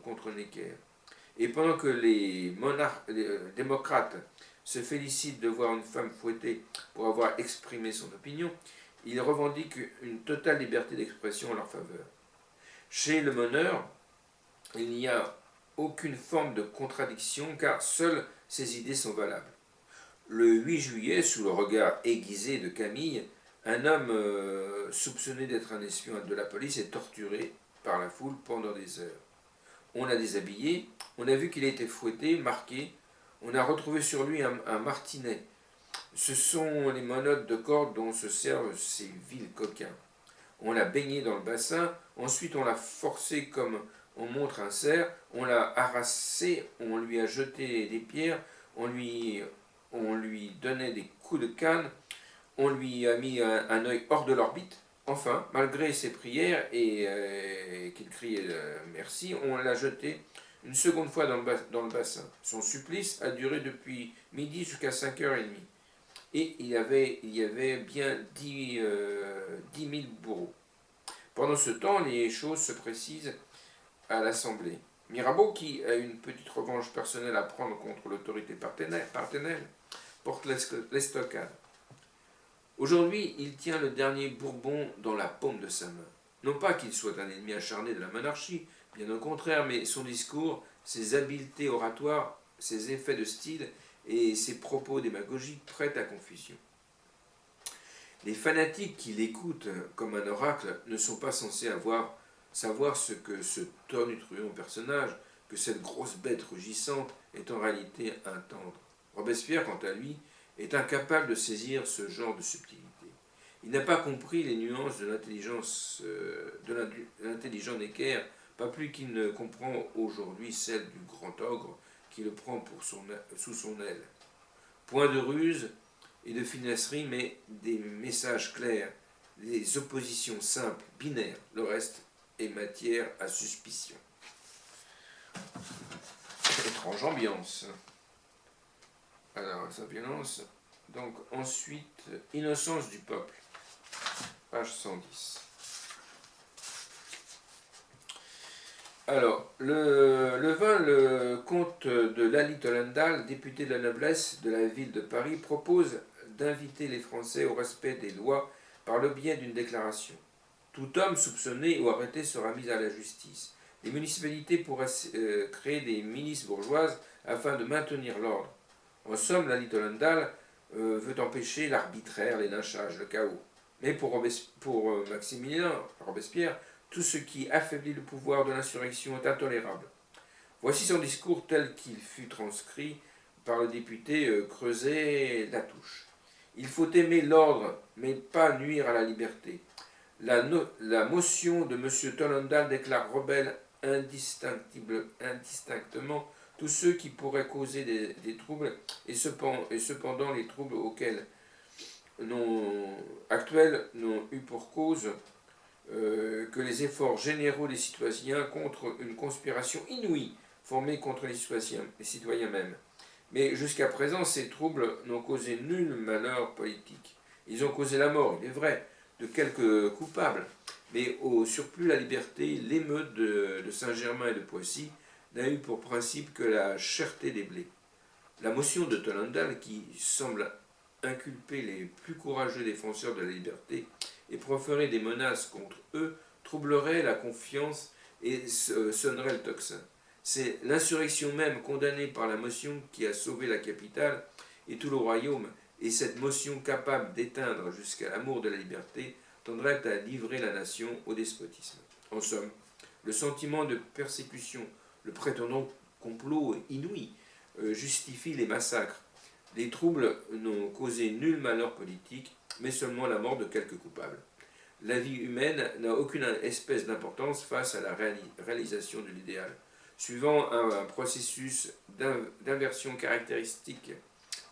contre Necker. Et pendant que les démocrates se félicitent de voir une femme fouettée pour avoir exprimé son opinion, ils revendiquent une totale liberté d'expression en leur faveur. Chez le meneur, il n'y a aucune forme de contradiction car seules ses idées sont valables. Le 8 juillet, sous le regard aiguisé de Camille, un homme soupçonné d'être un espion de la police est torturé par la foule pendant des heures. On l'a déshabillé, on a vu qu'il a été fouetté, marqué, on a retrouvé sur lui un martinet. Ce sont les menottes de corde dont se servent ces vils coquins. On l'a baigné dans le bassin, ensuite on l'a forcé comme on montre un cerf, on l'a harassé, on lui a jeté des pierres, on lui donnait des coups de canne, on lui a mis un œil hors de l'orbite. Enfin, malgré ses prières et qu'il criait merci, on l'a jeté une seconde fois dans le bassin. Son supplice a duré depuis midi jusqu'à 5h30. Et il y avait bien 10 000 bourreaux. Pendant ce temps, les choses se précisent à l'Assemblée. Mirabeau, qui a une petite revanche personnelle à prendre contre l'autorité parthenelle, porte l'estocade. Aujourd'hui, il tient le dernier Bourbon dans la paume de sa main. Non pas qu'il soit un ennemi acharné de la monarchie, bien au contraire, mais son discours, ses habiletés oratoires, ses effets de style et ses propos démagogiques prêtent à confusion. Les fanatiques qui l'écoutent comme un oracle ne sont pas censés savoir ce que ce tonitruant personnage, que cette grosse bête rugissante est en réalité un tendre. Robespierre, quant à lui, est incapable de saisir ce genre de subtilité. Il n'a pas compris les nuances de l'intelligent Necker, pas plus qu'il ne comprend aujourd'hui celle du grand ogre qui le prend sous son aile. Point de ruse et de finasserie, mais des messages clairs, des oppositions simples, binaires. Le reste est matière à suspicion. Étrange ambiance. Alors, sa violence. Donc, ensuite, innocence du peuple. Page 110. Alors, le comte de Lally Tollendal, député de la noblesse de la ville de Paris, propose d'inviter les Français au respect des lois par le biais d'une déclaration. Tout homme soupçonné ou arrêté sera mis à la justice. Les municipalités pourraient créer des milices bourgeoises afin de maintenir l'ordre. En somme, la Little veut empêcher l'arbitraire, les lynchages, le chaos. Mais pour Maximilien Robespierre, tout ce qui affaiblit le pouvoir de l'insurrection est intolérable. Voici son discours tel qu'il fut transcrit par le député Creuset-Latouche. Il faut aimer l'ordre, mais pas nuire à la liberté. La motion de M. Tollendal déclare rebelles indistinctement tous ceux qui pourraient causer des troubles, et cependant les troubles actuels n'ont eu pour cause que les efforts généraux des citoyens contre une conspiration inouïe formée contre les citoyens mêmes. Mais jusqu'à présent, ces troubles n'ont causé nul malheur politique. Ils ont causé la mort, il est vrai, de quelques coupables, mais au surplus la liberté, l'émeute de Saint-Germain et de Poissy n'a eu pour principe que la cherté des blés. La motion de Tollendal, qui semble inculper les plus courageux défenseurs de la liberté et proférer des menaces contre eux, troublerait la confiance et sonnerait le tocsin. C'est l'insurrection même condamnée par la motion qui a sauvé la capitale et tout le royaume, et cette motion capable d'éteindre jusqu'à l'amour de la liberté tendrait à livrer la nation au despotisme. En somme, le sentiment de persécution, le prétendant complot inouï, justifie les massacres. Les troubles n'ont causé nul malheur politique, mais seulement la mort de quelques coupables. La vie humaine n'a aucune espèce d'importance face à la réalisation de l'idéal. Suivant un processus d'inversion caractéristique,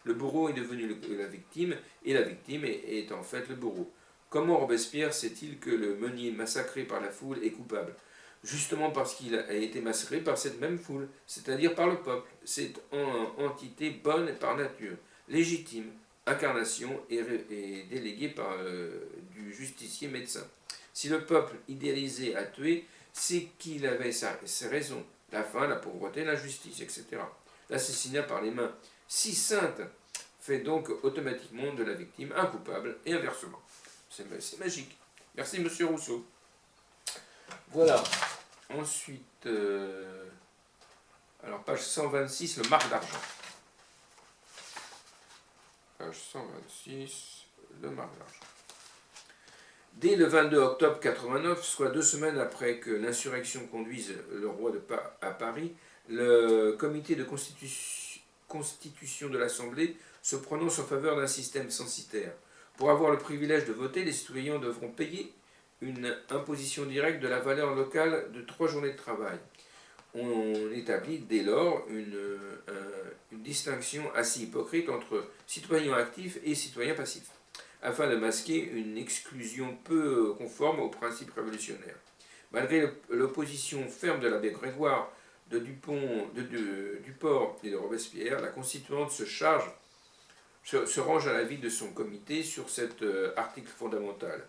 le bourreau est devenu la victime, et la victime est en fait le bourreau. Comment Robespierre sait-il que le meunier massacré par la foule est coupable? Justement parce qu'il a été massacré par cette même foule, c'est-à-dire par le peuple. C'est entité bonne par nature, légitime, incarnation et déléguée par du justicier médecin. Si le peuple idéalisé a tué, c'est qu'il avait ses raisons. La faim, la pauvreté, l'injustice, etc. L'assassinat par les mains si saintes fait donc automatiquement de la victime un coupable et inversement. C'est magique. Merci, monsieur Rousseau. Voilà. Ensuite, alors page 126, le marc d'argent. Page 126, le marc d'argent. Dès le 22 octobre 89, soit 2 semaines après que l'insurrection conduise le roi à Paris, le comité de constitution de l'Assemblée se prononce en faveur d'un système censitaire. Pour avoir le privilège de voter, les citoyens devront payer une imposition directe de la valeur locale de 3 journées de travail. On établit dès lors une distinction assez hypocrite entre citoyens actifs et citoyens passifs, afin de masquer une exclusion peu conforme aux principes révolutionnaires. Malgré l'opposition ferme de l'abbé Grégoire, de Duport et de Robespierre, la constituante se range à l'avis de son comité sur cet article fondamental.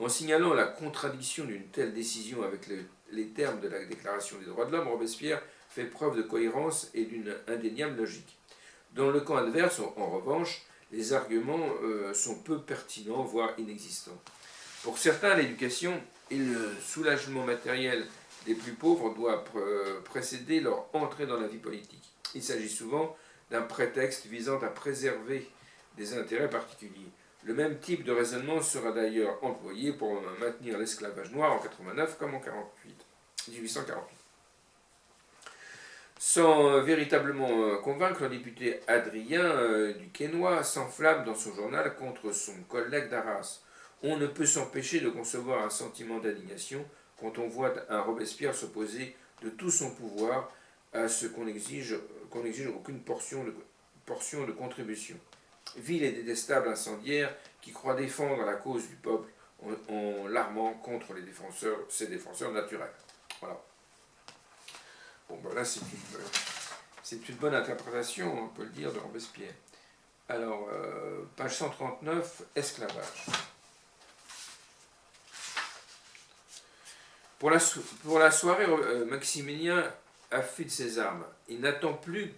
En signalant la contradiction d'une telle décision avec les termes de la Déclaration des droits de l'homme, Robespierre fait preuve de cohérence et d'une indéniable logique. Dans le camp adverse, en revanche, les arguments sont peu pertinents, voire inexistants. Pour certains, l'éducation et le soulagement matériel des plus pauvres doivent précéder leur entrée dans la vie politique. Il s'agit souvent d'un prétexte visant à préserver des intérêts particuliers. Le même type de raisonnement sera d'ailleurs employé pour maintenir l'esclavage noir en 89 comme en 1848. Sans véritablement convaincre, le député Adrien du Quesnoy s'enflamme dans son journal contre son collègue d'Arras. On ne peut s'empêcher de concevoir un sentiment d'indignation quand on voit un Robespierre s'opposer de tout son pouvoir à ce qu'on exige aucune portion de contribution. Vil et détestable incendiaire qui croit défendre la cause du peuple en l'armant contre ses défenseurs naturels. Voilà. Bon, ben là, c'est une bonne interprétation, on peut le dire, de Robespierre. Alors, page 139, esclavage. Pour la soirée, Maximilien affûte ses armes. Il n'attend plus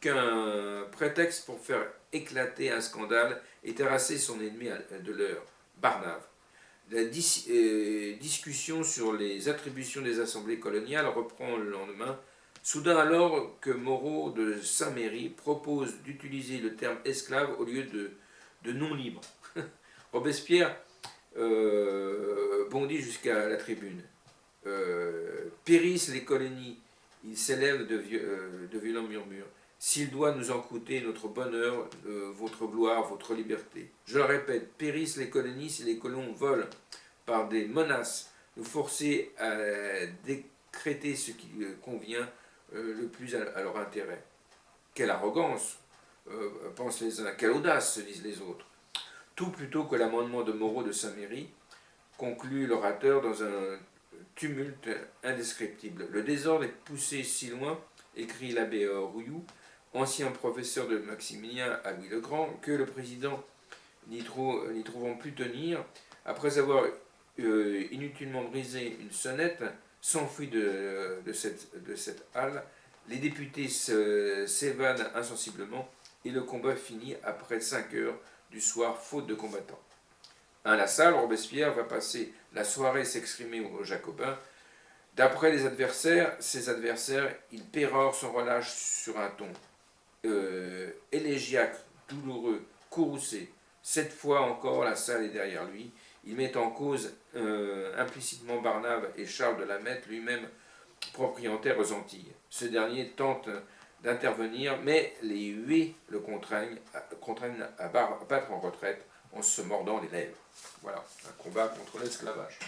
qu'un prétexte pour faire éclater un scandale et terrasser son ennemi de l'heure, Barnave. La discussion sur les attributions des assemblées coloniales reprend le lendemain. Soudain alors que Moreau de Saint-Méry propose d'utiliser le terme esclave au lieu de non libre. Robespierre bondit jusqu'à la tribune. Périssent les colonies, il s'élève de violents murmures. S'il doit nous en coûter notre bonheur, votre gloire, votre liberté. Je le répète, périssent les colonies si les colons veulent, par des menaces, nous forcer à décréter ce qui convient le plus à leur intérêt. Quelle arrogance, pensent les uns, quelle audace, se disent les autres. Tout plutôt que l'amendement de Moreau de Saint-Méry, conclut l'orateur dans un tumulte indescriptible. Le désordre est poussé si loin, écrit l'abbé Rouilloux, ancien professeur de Maximilien à Louis-le-Grand, que le président, n'y trouvant plus tenir, après avoir inutilement brisé une sonnette, s'enfuit de cette halle. Les députés s'évadent insensiblement et le combat finit après 5 heures du soir, faute de combattants. Inlassable, Robespierre va passer la soirée s'exprimer aux Jacobins. D'après ses adversaires, il pérore son relâche sur un ton élégiaque, douloureux, courroucé. Cette fois encore, la salle est derrière lui. Il met en cause implicitement Barnave et Charles de Lameth, lui-même propriétaire aux Antilles. Ce dernier tente d'intervenir, mais les huées le contraignent à battre en retraite en se mordant les lèvres. Voilà, un combat contre l'esclavage.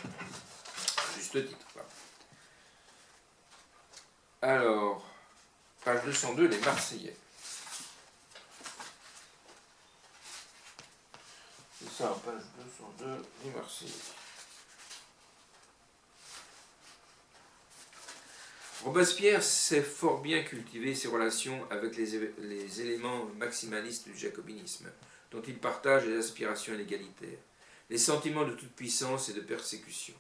Juste titre. Voilà. Alors, page 202, les Marseillais. C'est ça, page 202, les Marseillais. Robespierre sait fort bien cultiver ses relations avec les éléments maximalistes du jacobinisme, dont il partage les aspirations égalitaires, les sentiments de toute puissance et de persécution.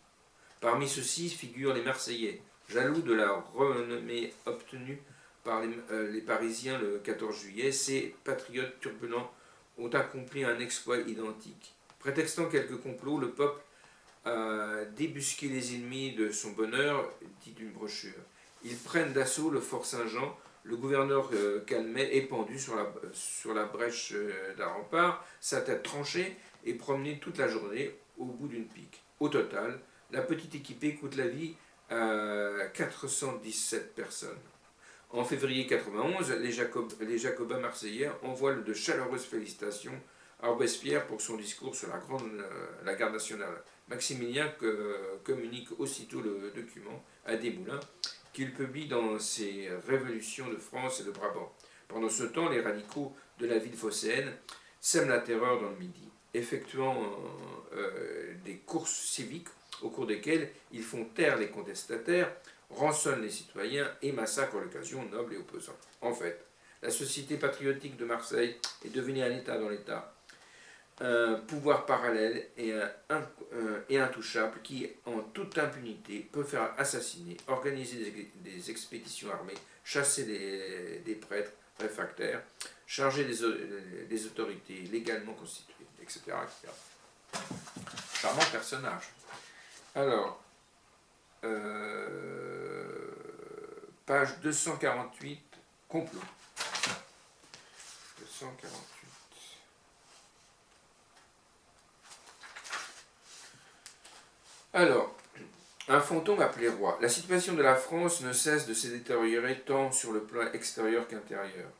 Parmi ceux-ci figurent les Marseillais, jaloux de la renommée obtenue par les Parisiens le 14 juillet. Ces patriotes turbulents ont accompli un exploit identique. Prétextant quelques complots, le peuple a débusqué les ennemis de son bonheur, dit une brochure. Ils prennent d'assaut le fort Saint-Jean. Le gouverneur Calmet est pendu sur la brèche d'un rempart, sa tête tranchée et promenée toute la journée au bout d'une pique. Au total, la petite équipée coûte la vie à 417 personnes. En février 91, les Jacobins marseillais envoient de chaleureuses félicitations à Robespierre pour son discours sur la garde nationale. Maximilien communique aussitôt le document à Desmoulins, qu'il publie dans ses Révolutions de France et de Brabant. Pendant ce temps, les radicaux de la ville phocéenne sèment la terreur dans le Midi, effectuant des courses civiques au cours desquelles ils font taire les contestataires, rançonnent les citoyens et massacrent à l'occasion nobles et opposants. En fait, la société patriotique de Marseille est devenue un État dans l'État, un pouvoir parallèle et intouchable qui, en toute impunité, peut faire assassiner, organiser des expéditions armées, chasser des prêtres réfractaires, charger des autorités légalement constituées, etc., etc. Charmant personnage. Alors, page 248, complot. 248. Alors, un fantôme appelé roi. La situation de la France ne cesse de se détériorer tant sur le plan extérieur qu'intérieur.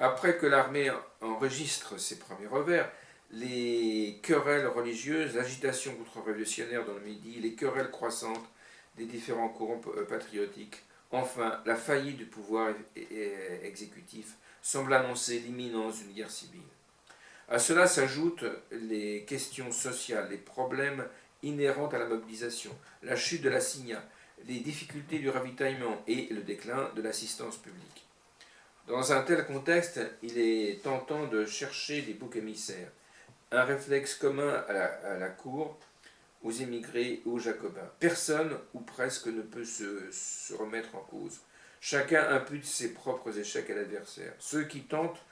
Après que l'armée enregistre ses premiers revers, les querelles religieuses, l'agitation contre-révolutionnaire dans le Midi, les querelles croissantes des différents courants patriotiques, enfin, la faillite du pouvoir exécutif semble annoncer l'imminence d'une guerre civile. À cela s'ajoutent les questions sociales, les problèmes inhérentes à la mobilisation, la chute de l'assignat, les difficultés du ravitaillement et le déclin de l'assistance publique. Dans un tel contexte, il est tentant de chercher des boucs émissaires, un réflexe commun à la cour, aux émigrés et aux jacobins. Personne, ou presque, ne peut se remettre en cause. Chacun impute ses propres échecs à l'adversaire. Ceux qui tentent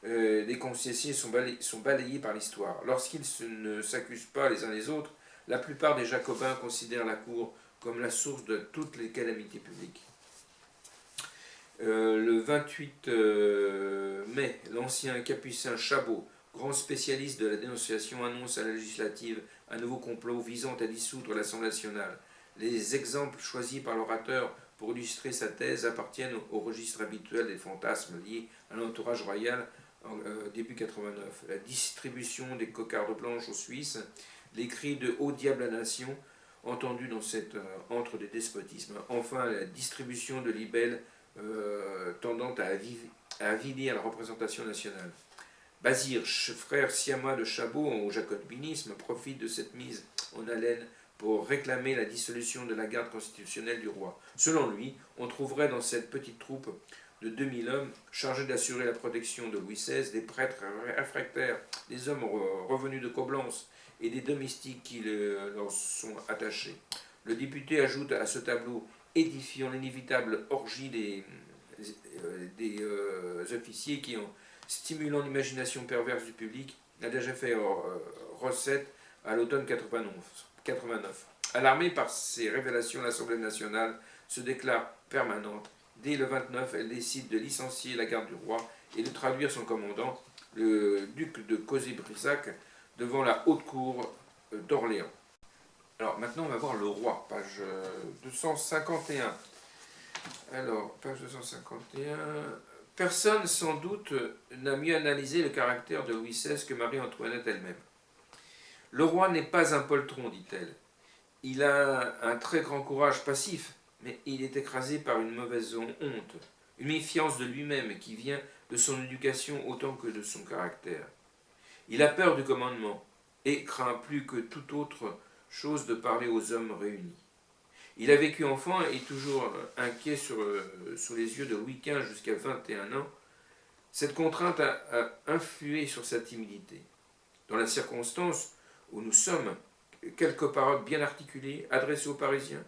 des concessions sont balayés par l'histoire. Lorsqu'ils ne s'accusent pas les uns les autres, La plupart des Jacobins considèrent la cour comme la source de toutes les calamités publiques. Le 28 mai, l'ancien capucin Chabot, grand spécialiste de la dénonciation, annonce à la législative un nouveau complot visant à dissoudre l'Assemblée nationale. Les exemples choisis par l'orateur pour illustrer sa thèse appartiennent au registre habituel des fantasmes liés à l'entourage royal début 89. La distribution des cocardes blanches aux Suisses, les cris de « Au diable la nation » entendus dans cette antre des despotismes. Enfin, la distribution de libelles tendant à avilir la représentation nationale. Bazire, frère siamois de Chabot au jacobinisme, profite de cette mise en haleine pour réclamer la dissolution de la garde constitutionnelle du roi. Selon lui, on trouverait dans cette petite troupe de 2000 hommes chargés d'assurer la protection de Louis XVI des prêtres réfractaires, des hommes revenus de Coblence et des domestiques qui leur sont attachés. Le député ajoute à ce tableau édifiant l'inévitable orgie des officiers qui, en stimulant l'imagination perverse du public, a déjà fait recette à l'automne 89. Alarmée par ces révélations, l'Assemblée nationale se déclare permanente. Dès le 29, elle décide de licencier la garde du roi et de traduire son commandant, le duc de Cosy-Brissac, devant la haute cour d'Orléans. Alors maintenant, on va voir le roi, page 251. Alors, page 251. Personne, sans doute, n'a mieux analysé le caractère de Louis XVI que Marie-Antoinette elle-même. Le roi n'est pas un poltron, dit-elle. Il a un très grand courage passif, mais il est écrasé par une mauvaise honte, une méfiance de lui-même qui vient de son éducation autant que de son caractère. Il a peur du commandement et craint plus que toute autre chose de parler aux hommes réunis. Il a vécu enfant et toujours inquiet sous les yeux de Louis XV jusqu'à 21 ans. Cette contrainte a influé sur sa timidité. Dans la circonstance où nous sommes, quelques paroles bien articulées, adressées aux Parisiens,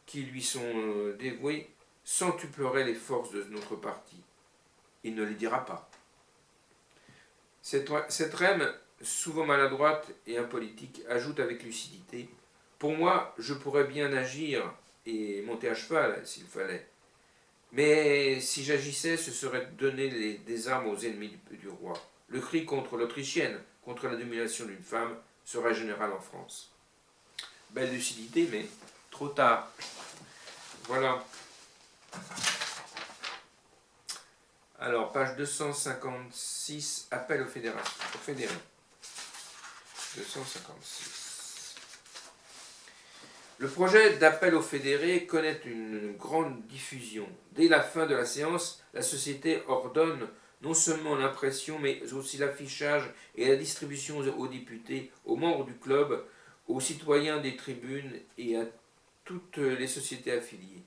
qui lui sont dévouées, centupleraient les forces de notre parti. Il ne les dira pas. Cette reine, souvent maladroite et impolitique, ajoute avec lucidité « Pour moi, je pourrais bien agir et monter à cheval, s'il fallait. Mais si j'agissais, ce serait donner des armes aux ennemis du roi. Le cri contre l'Autrichienne, contre la domination d'une femme, serait général en France. » Belle lucidité, mais trop tard. Voilà. Alors, page 256, appel aux fédérations. Aux fédérés. 256. Le projet d'appel aux fédérés connaît une grande diffusion. Dès la fin de la séance, la société ordonne non seulement l'impression, mais aussi l'affichage et la distribution aux députés, aux membres du club, aux citoyens des tribunes et à toutes les sociétés affiliées.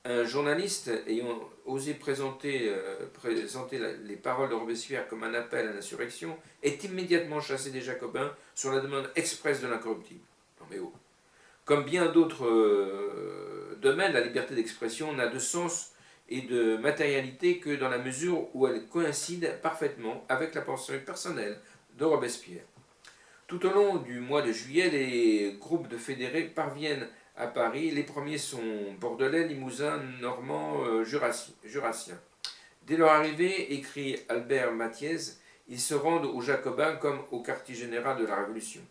Un journaliste ayant osé présenter les paroles de Robespierre comme un appel à l'insurrection est immédiatement chassé des Jacobins sur la demande expresse de l'incorruptible. Non mais oh. Comme bien d'autres domaines, la liberté d'expression n'a de sens et de matérialité que dans la mesure où elle coïncide parfaitement avec la pensée personnelle de Robespierre. Tout au long du mois de juillet, les groupes de fédérés parviennent à Paris. Les premiers sont bordelais, limousins, normands, jurassiens. Dès leur arrivée, écrit Albert Mathiez, ils se rendent aux Jacobins comme au quartier général de la Révolution.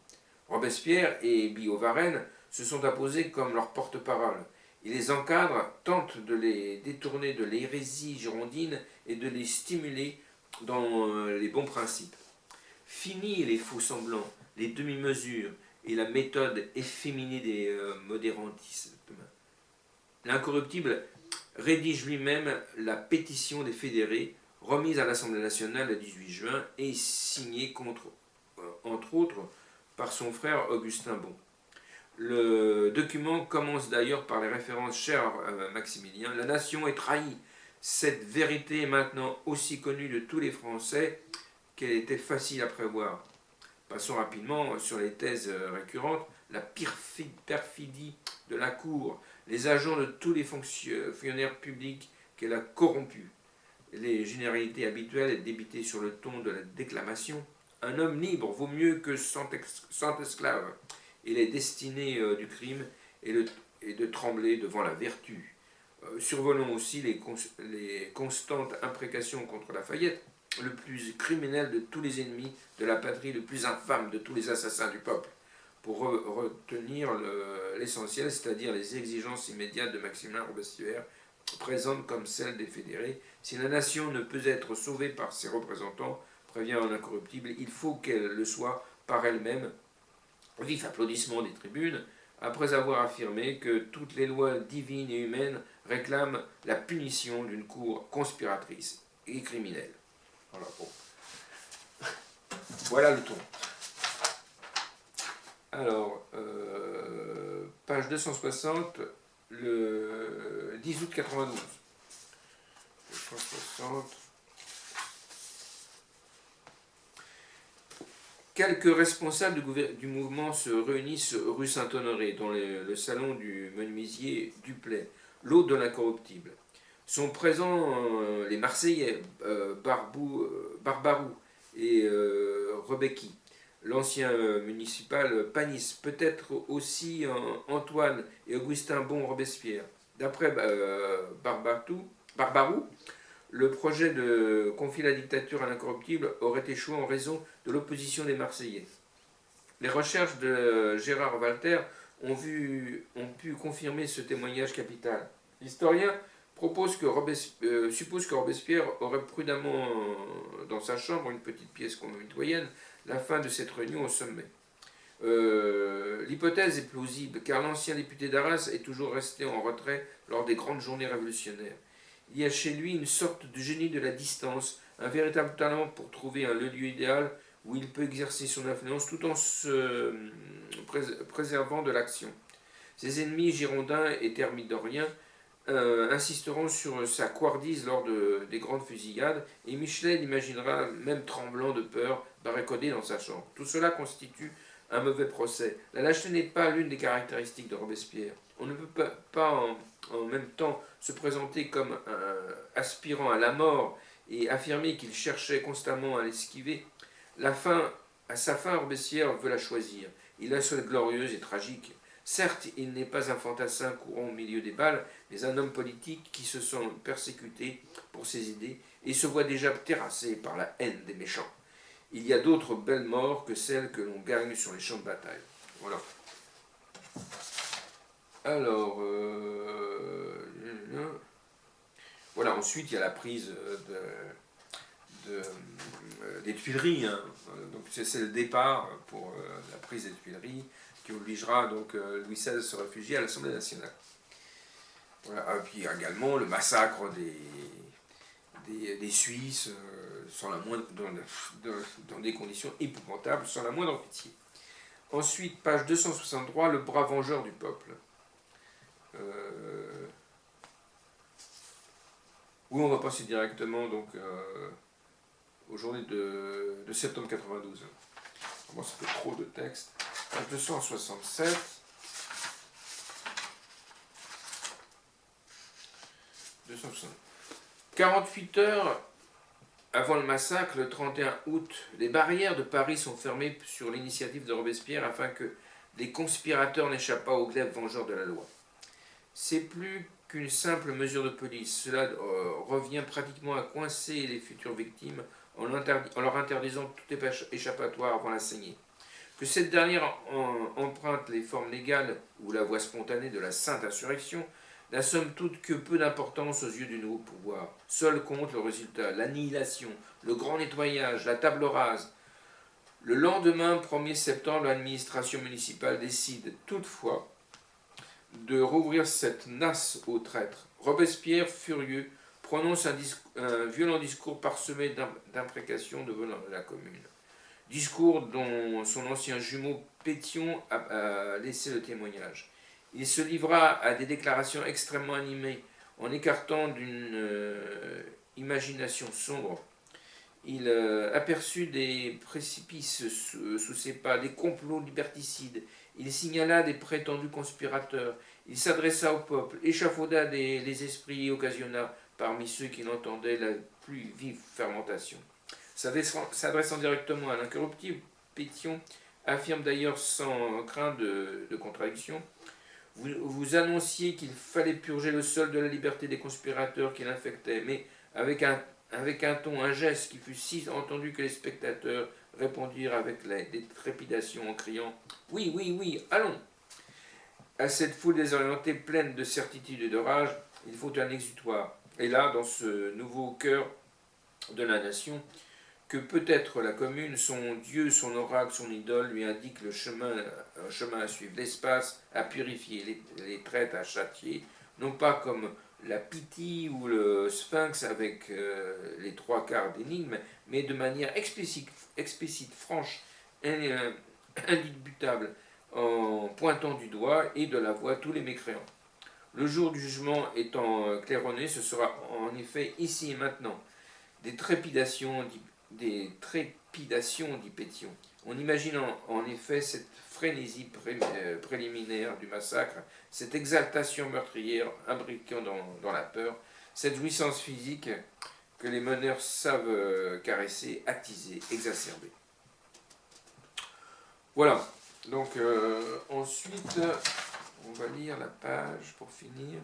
Robespierre et Billaud-Varenne se sont apposés comme leur porte-parole. Il les encadre, tente de les détourner de l'hérésie girondine et de les stimuler dans les bons principes. Fini les faux semblants, les demi-mesures et la méthode efféminée des modérantismes. L'incorruptible rédige lui-même la pétition des fédérés, remise à l'Assemblée nationale le 18 juin et signée entre autres par son frère Augustin Bon. Le document commence d'ailleurs par les références chères à Maximilien. La nation est trahie. Cette vérité est maintenant aussi connue de tous les Français qu'elle était facile à prévoir. Passons rapidement sur les thèses récurrentes. La perfidie de la Cour, les agents de tous les fonctionnaires publics qu'elle a corrompus, les généralités habituelles débitées sur le ton de la déclamation. Un homme libre vaut mieux que 100 esclaves. et les destinées du crime et de trembler devant la vertu. Survolons aussi les constantes imprécations contre Lafayette, le plus criminel de tous les ennemis de la patrie, le plus infâme de tous les assassins du peuple, pour retenir l'essentiel, c'est-à-dire les exigences immédiates de Maximilien Robespierre, présentes comme celles des fédérés. Si la nation ne peut être sauvée par ses représentants, prévient un incorruptible, il faut qu'elle le soit par elle-même. Vif applaudissement des tribunes, après avoir affirmé que toutes les lois divines et humaines réclament la punition d'une cour conspiratrice et criminelle. Voilà, bon. Voilà le ton. Alors, page 260, le 10 août 92. 260. Quelques responsables du mouvement se réunissent rue Saint-Honoré, dans le salon du menuisier Duplay, l'hôte de l'incorruptible. Sont présents les Marseillais, Barbarou et Rebecki, l'ancien municipal Panis, peut-être aussi Antoine et Augustin Bon Robespierre. D'après Barbarou, le projet de confier la dictature à l'incorruptible aurait échoué en raison de l'opposition des Marseillais. Les recherches de Gérard Walter ont pu confirmer ce témoignage capital. L'historien suppose que Robespierre aurait prudemment dans sa chambre une petite pièce mitoyenne la fin de cette réunion au sommet. L'hypothèse est plausible car l'ancien député d'Arras est toujours resté en retrait lors des grandes journées révolutionnaires. Il y a chez lui une sorte de génie de la distance, un véritable talent pour trouver un lieu idéal où il peut exercer son influence tout en se préservant de l'action. Ses ennemis girondins et thermidoriens insisteront sur sa couardise lors des grandes fusillades, et Michelet l'imaginera même tremblant de peur, barricadé dans sa chambre. Tout cela constitue un mauvais procès. La lâcheté n'est pas l'une des caractéristiques de Robespierre. On ne peut pas en même temps se présenter comme aspirant à la mort et affirmer qu'il cherchait constamment à l'esquiver. À sa fin, Robespierre veut la choisir. Il la souhaite glorieuse et tragique. Certes, il n'est pas un fantassin courant au milieu des balles, mais un homme politique qui se sent persécuté pour ses idées et se voit déjà terrassé par la haine des méchants. Il y a d'autres belles morts que celles que l'on gagne sur les champs de bataille. Voilà. Alors, voilà, ensuite il y a la prise des Tuileries. Hein. Donc c'est le départ pour la prise des Tuileries qui obligera donc Louis XVI à se réfugier à l'Assemblée nationale. Voilà. Et puis également le massacre des Suisses dans des conditions épouvantables, sans la moindre pitié. Ensuite, page 263, le bras vengeur du peuple. Oui, on va passer directement donc aux journées de septembre 92. Bon, ça fait trop de texte. Page 267. 260. 48 heures avant le massacre, le 31 août, les barrières de Paris sont fermées sur l'initiative de Robespierre afin que les conspirateurs n'échappent pas au glaive vengeur de la loi. C'est plus qu'une simple mesure de police. Cela revient pratiquement à coincer les futures victimes en leur interdisant tout échappatoire avant la saignée. Que cette dernière emprunte les formes légales ou la voie spontanée de la sainte insurrection n'a somme toute que peu d'importance aux yeux du nouveau pouvoir. Seul compte le résultat, l'annihilation, le grand nettoyage, la table rase. Le lendemain, 1er septembre, l'administration municipale décide toutefois de rouvrir cette nasse aux traîtres. Robespierre, furieux, prononce un violent discours parsemé d'imprécations devant la commune. Discours dont son ancien jumeau Pétion a laissé le témoignage. Il se livra à des déclarations extrêmement animées, en écartant d'une imagination sombre. Il aperçut des précipices sous ses pas, des complots liberticides. Il signala des prétendus conspirateurs. Il s'adressa au peuple, échafauda les esprits et occasionna, parmi ceux qui l'entendaient, la plus vive fermentation. S'adressant directement à l'incorruptible, Pétion affirme d'ailleurs sans crainte de contradiction. Vous annonciez qu'il fallait purger le sol de la liberté des conspirateurs qui l'infectaient, mais avec un ton, un geste qui fut si entendu que les spectateurs répondirent avec des trépidations en criant « Oui, oui, oui, allons !» À cette foule désorientée, pleine de certitude et de rage, il faut un exutoire. Et là, dans ce nouveau cœur de la nation, que peut-être la commune, son Dieu, son oracle, son idole, lui indique un chemin à suivre, l'espace à purifier, les traites à châtier, non pas comme la Pythie ou le Sphinx avec les trois quarts d'énigme, mais de manière explicite franche, indubitable, en pointant du doigt et de la voix tous les mécréants. Le jour du jugement étant claironné, ce sera en effet ici et maintenant. Des trépidations dit Pétion. On imagine en effet cette frénésie préliminaire du massacre, cette exaltation meurtrière imbriquant dans la peur, cette jouissance physique que les meneurs savent caresser, attiser, exacerber. Voilà. Donc ensuite, on va lire la page pour finir.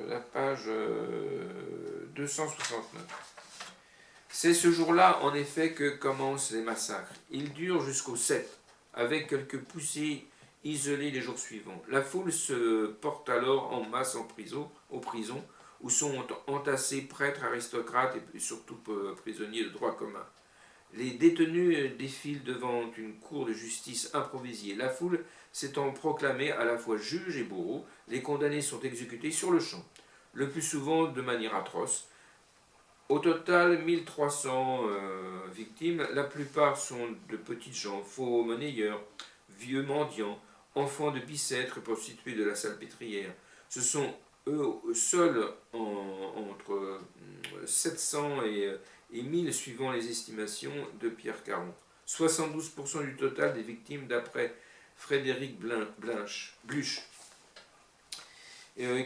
La page 269. C'est ce jour-là, en effet, que commencent les massacres. Ils durent jusqu'au 7, avec quelques poussées isolées les jours suivants. La foule se porte alors en masse aux prisons, où sont entassés prêtres, aristocrates et surtout prisonniers de droit commun. Les détenus défilent devant une cour de justice improvisée. La foule s'étant proclamée à la fois juge et bourreau, les condamnés sont exécutés sur le champ, le plus souvent de manière atroce. Au total, 1300 victimes, la plupart sont de petites gens, faux monnayeurs, vieux mendiants, enfants de bicêtre et prostituées de la salpêtrière. Ce sont eux seuls entre 700 et 1000 suivant les estimations de Pierre Caron. 72% du total des victimes d'après Frédéric Bluch.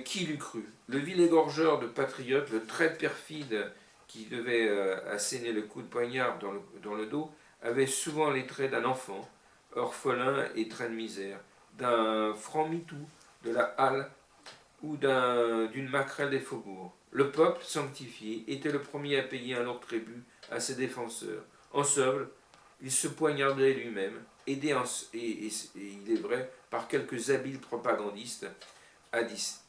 Qui l'eût cru? Le vil égorgeur de patriotes, le très perfide qui devait asséner le coup de poignard dans le dos, avait souvent les traits d'un enfant, orphelin et train de misère, d'un franc-mitou de la halle ou d'une maquerelle des faubourgs. Le peuple, sanctifié, était le premier à payer un lourd tribut à ses défenseurs. En somme, il se poignardait lui-même, aidé, et il est vrai, par quelques habiles propagandistes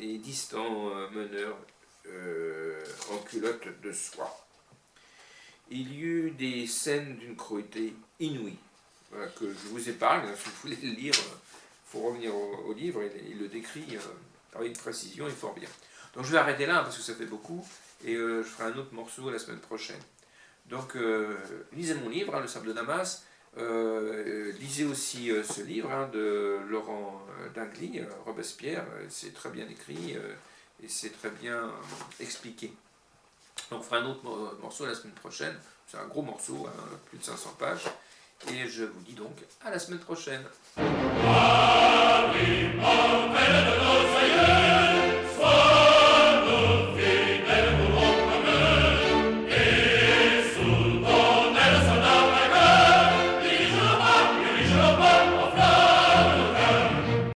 et distants meneurs en culotte de soie. Il y eut des scènes d'une cruauté inouïe, voilà, que je vous épargne. Si vous voulez le lire, il faut revenir au livre, il le décrit avec une précision et fort bien. Donc je vais arrêter là, parce que ça fait beaucoup, et je ferai un autre morceau la semaine prochaine. Donc lisez mon livre, Le Sable de Damas. Lisez aussi ce livre de Laurent Dingly, Robespierre. C'est très bien écrit et c'est très bien expliqué. Donc on fera un autre morceau la semaine prochaine. C'est un gros morceau, plus de 500 pages. Et je vous dis donc à la semaine prochaine.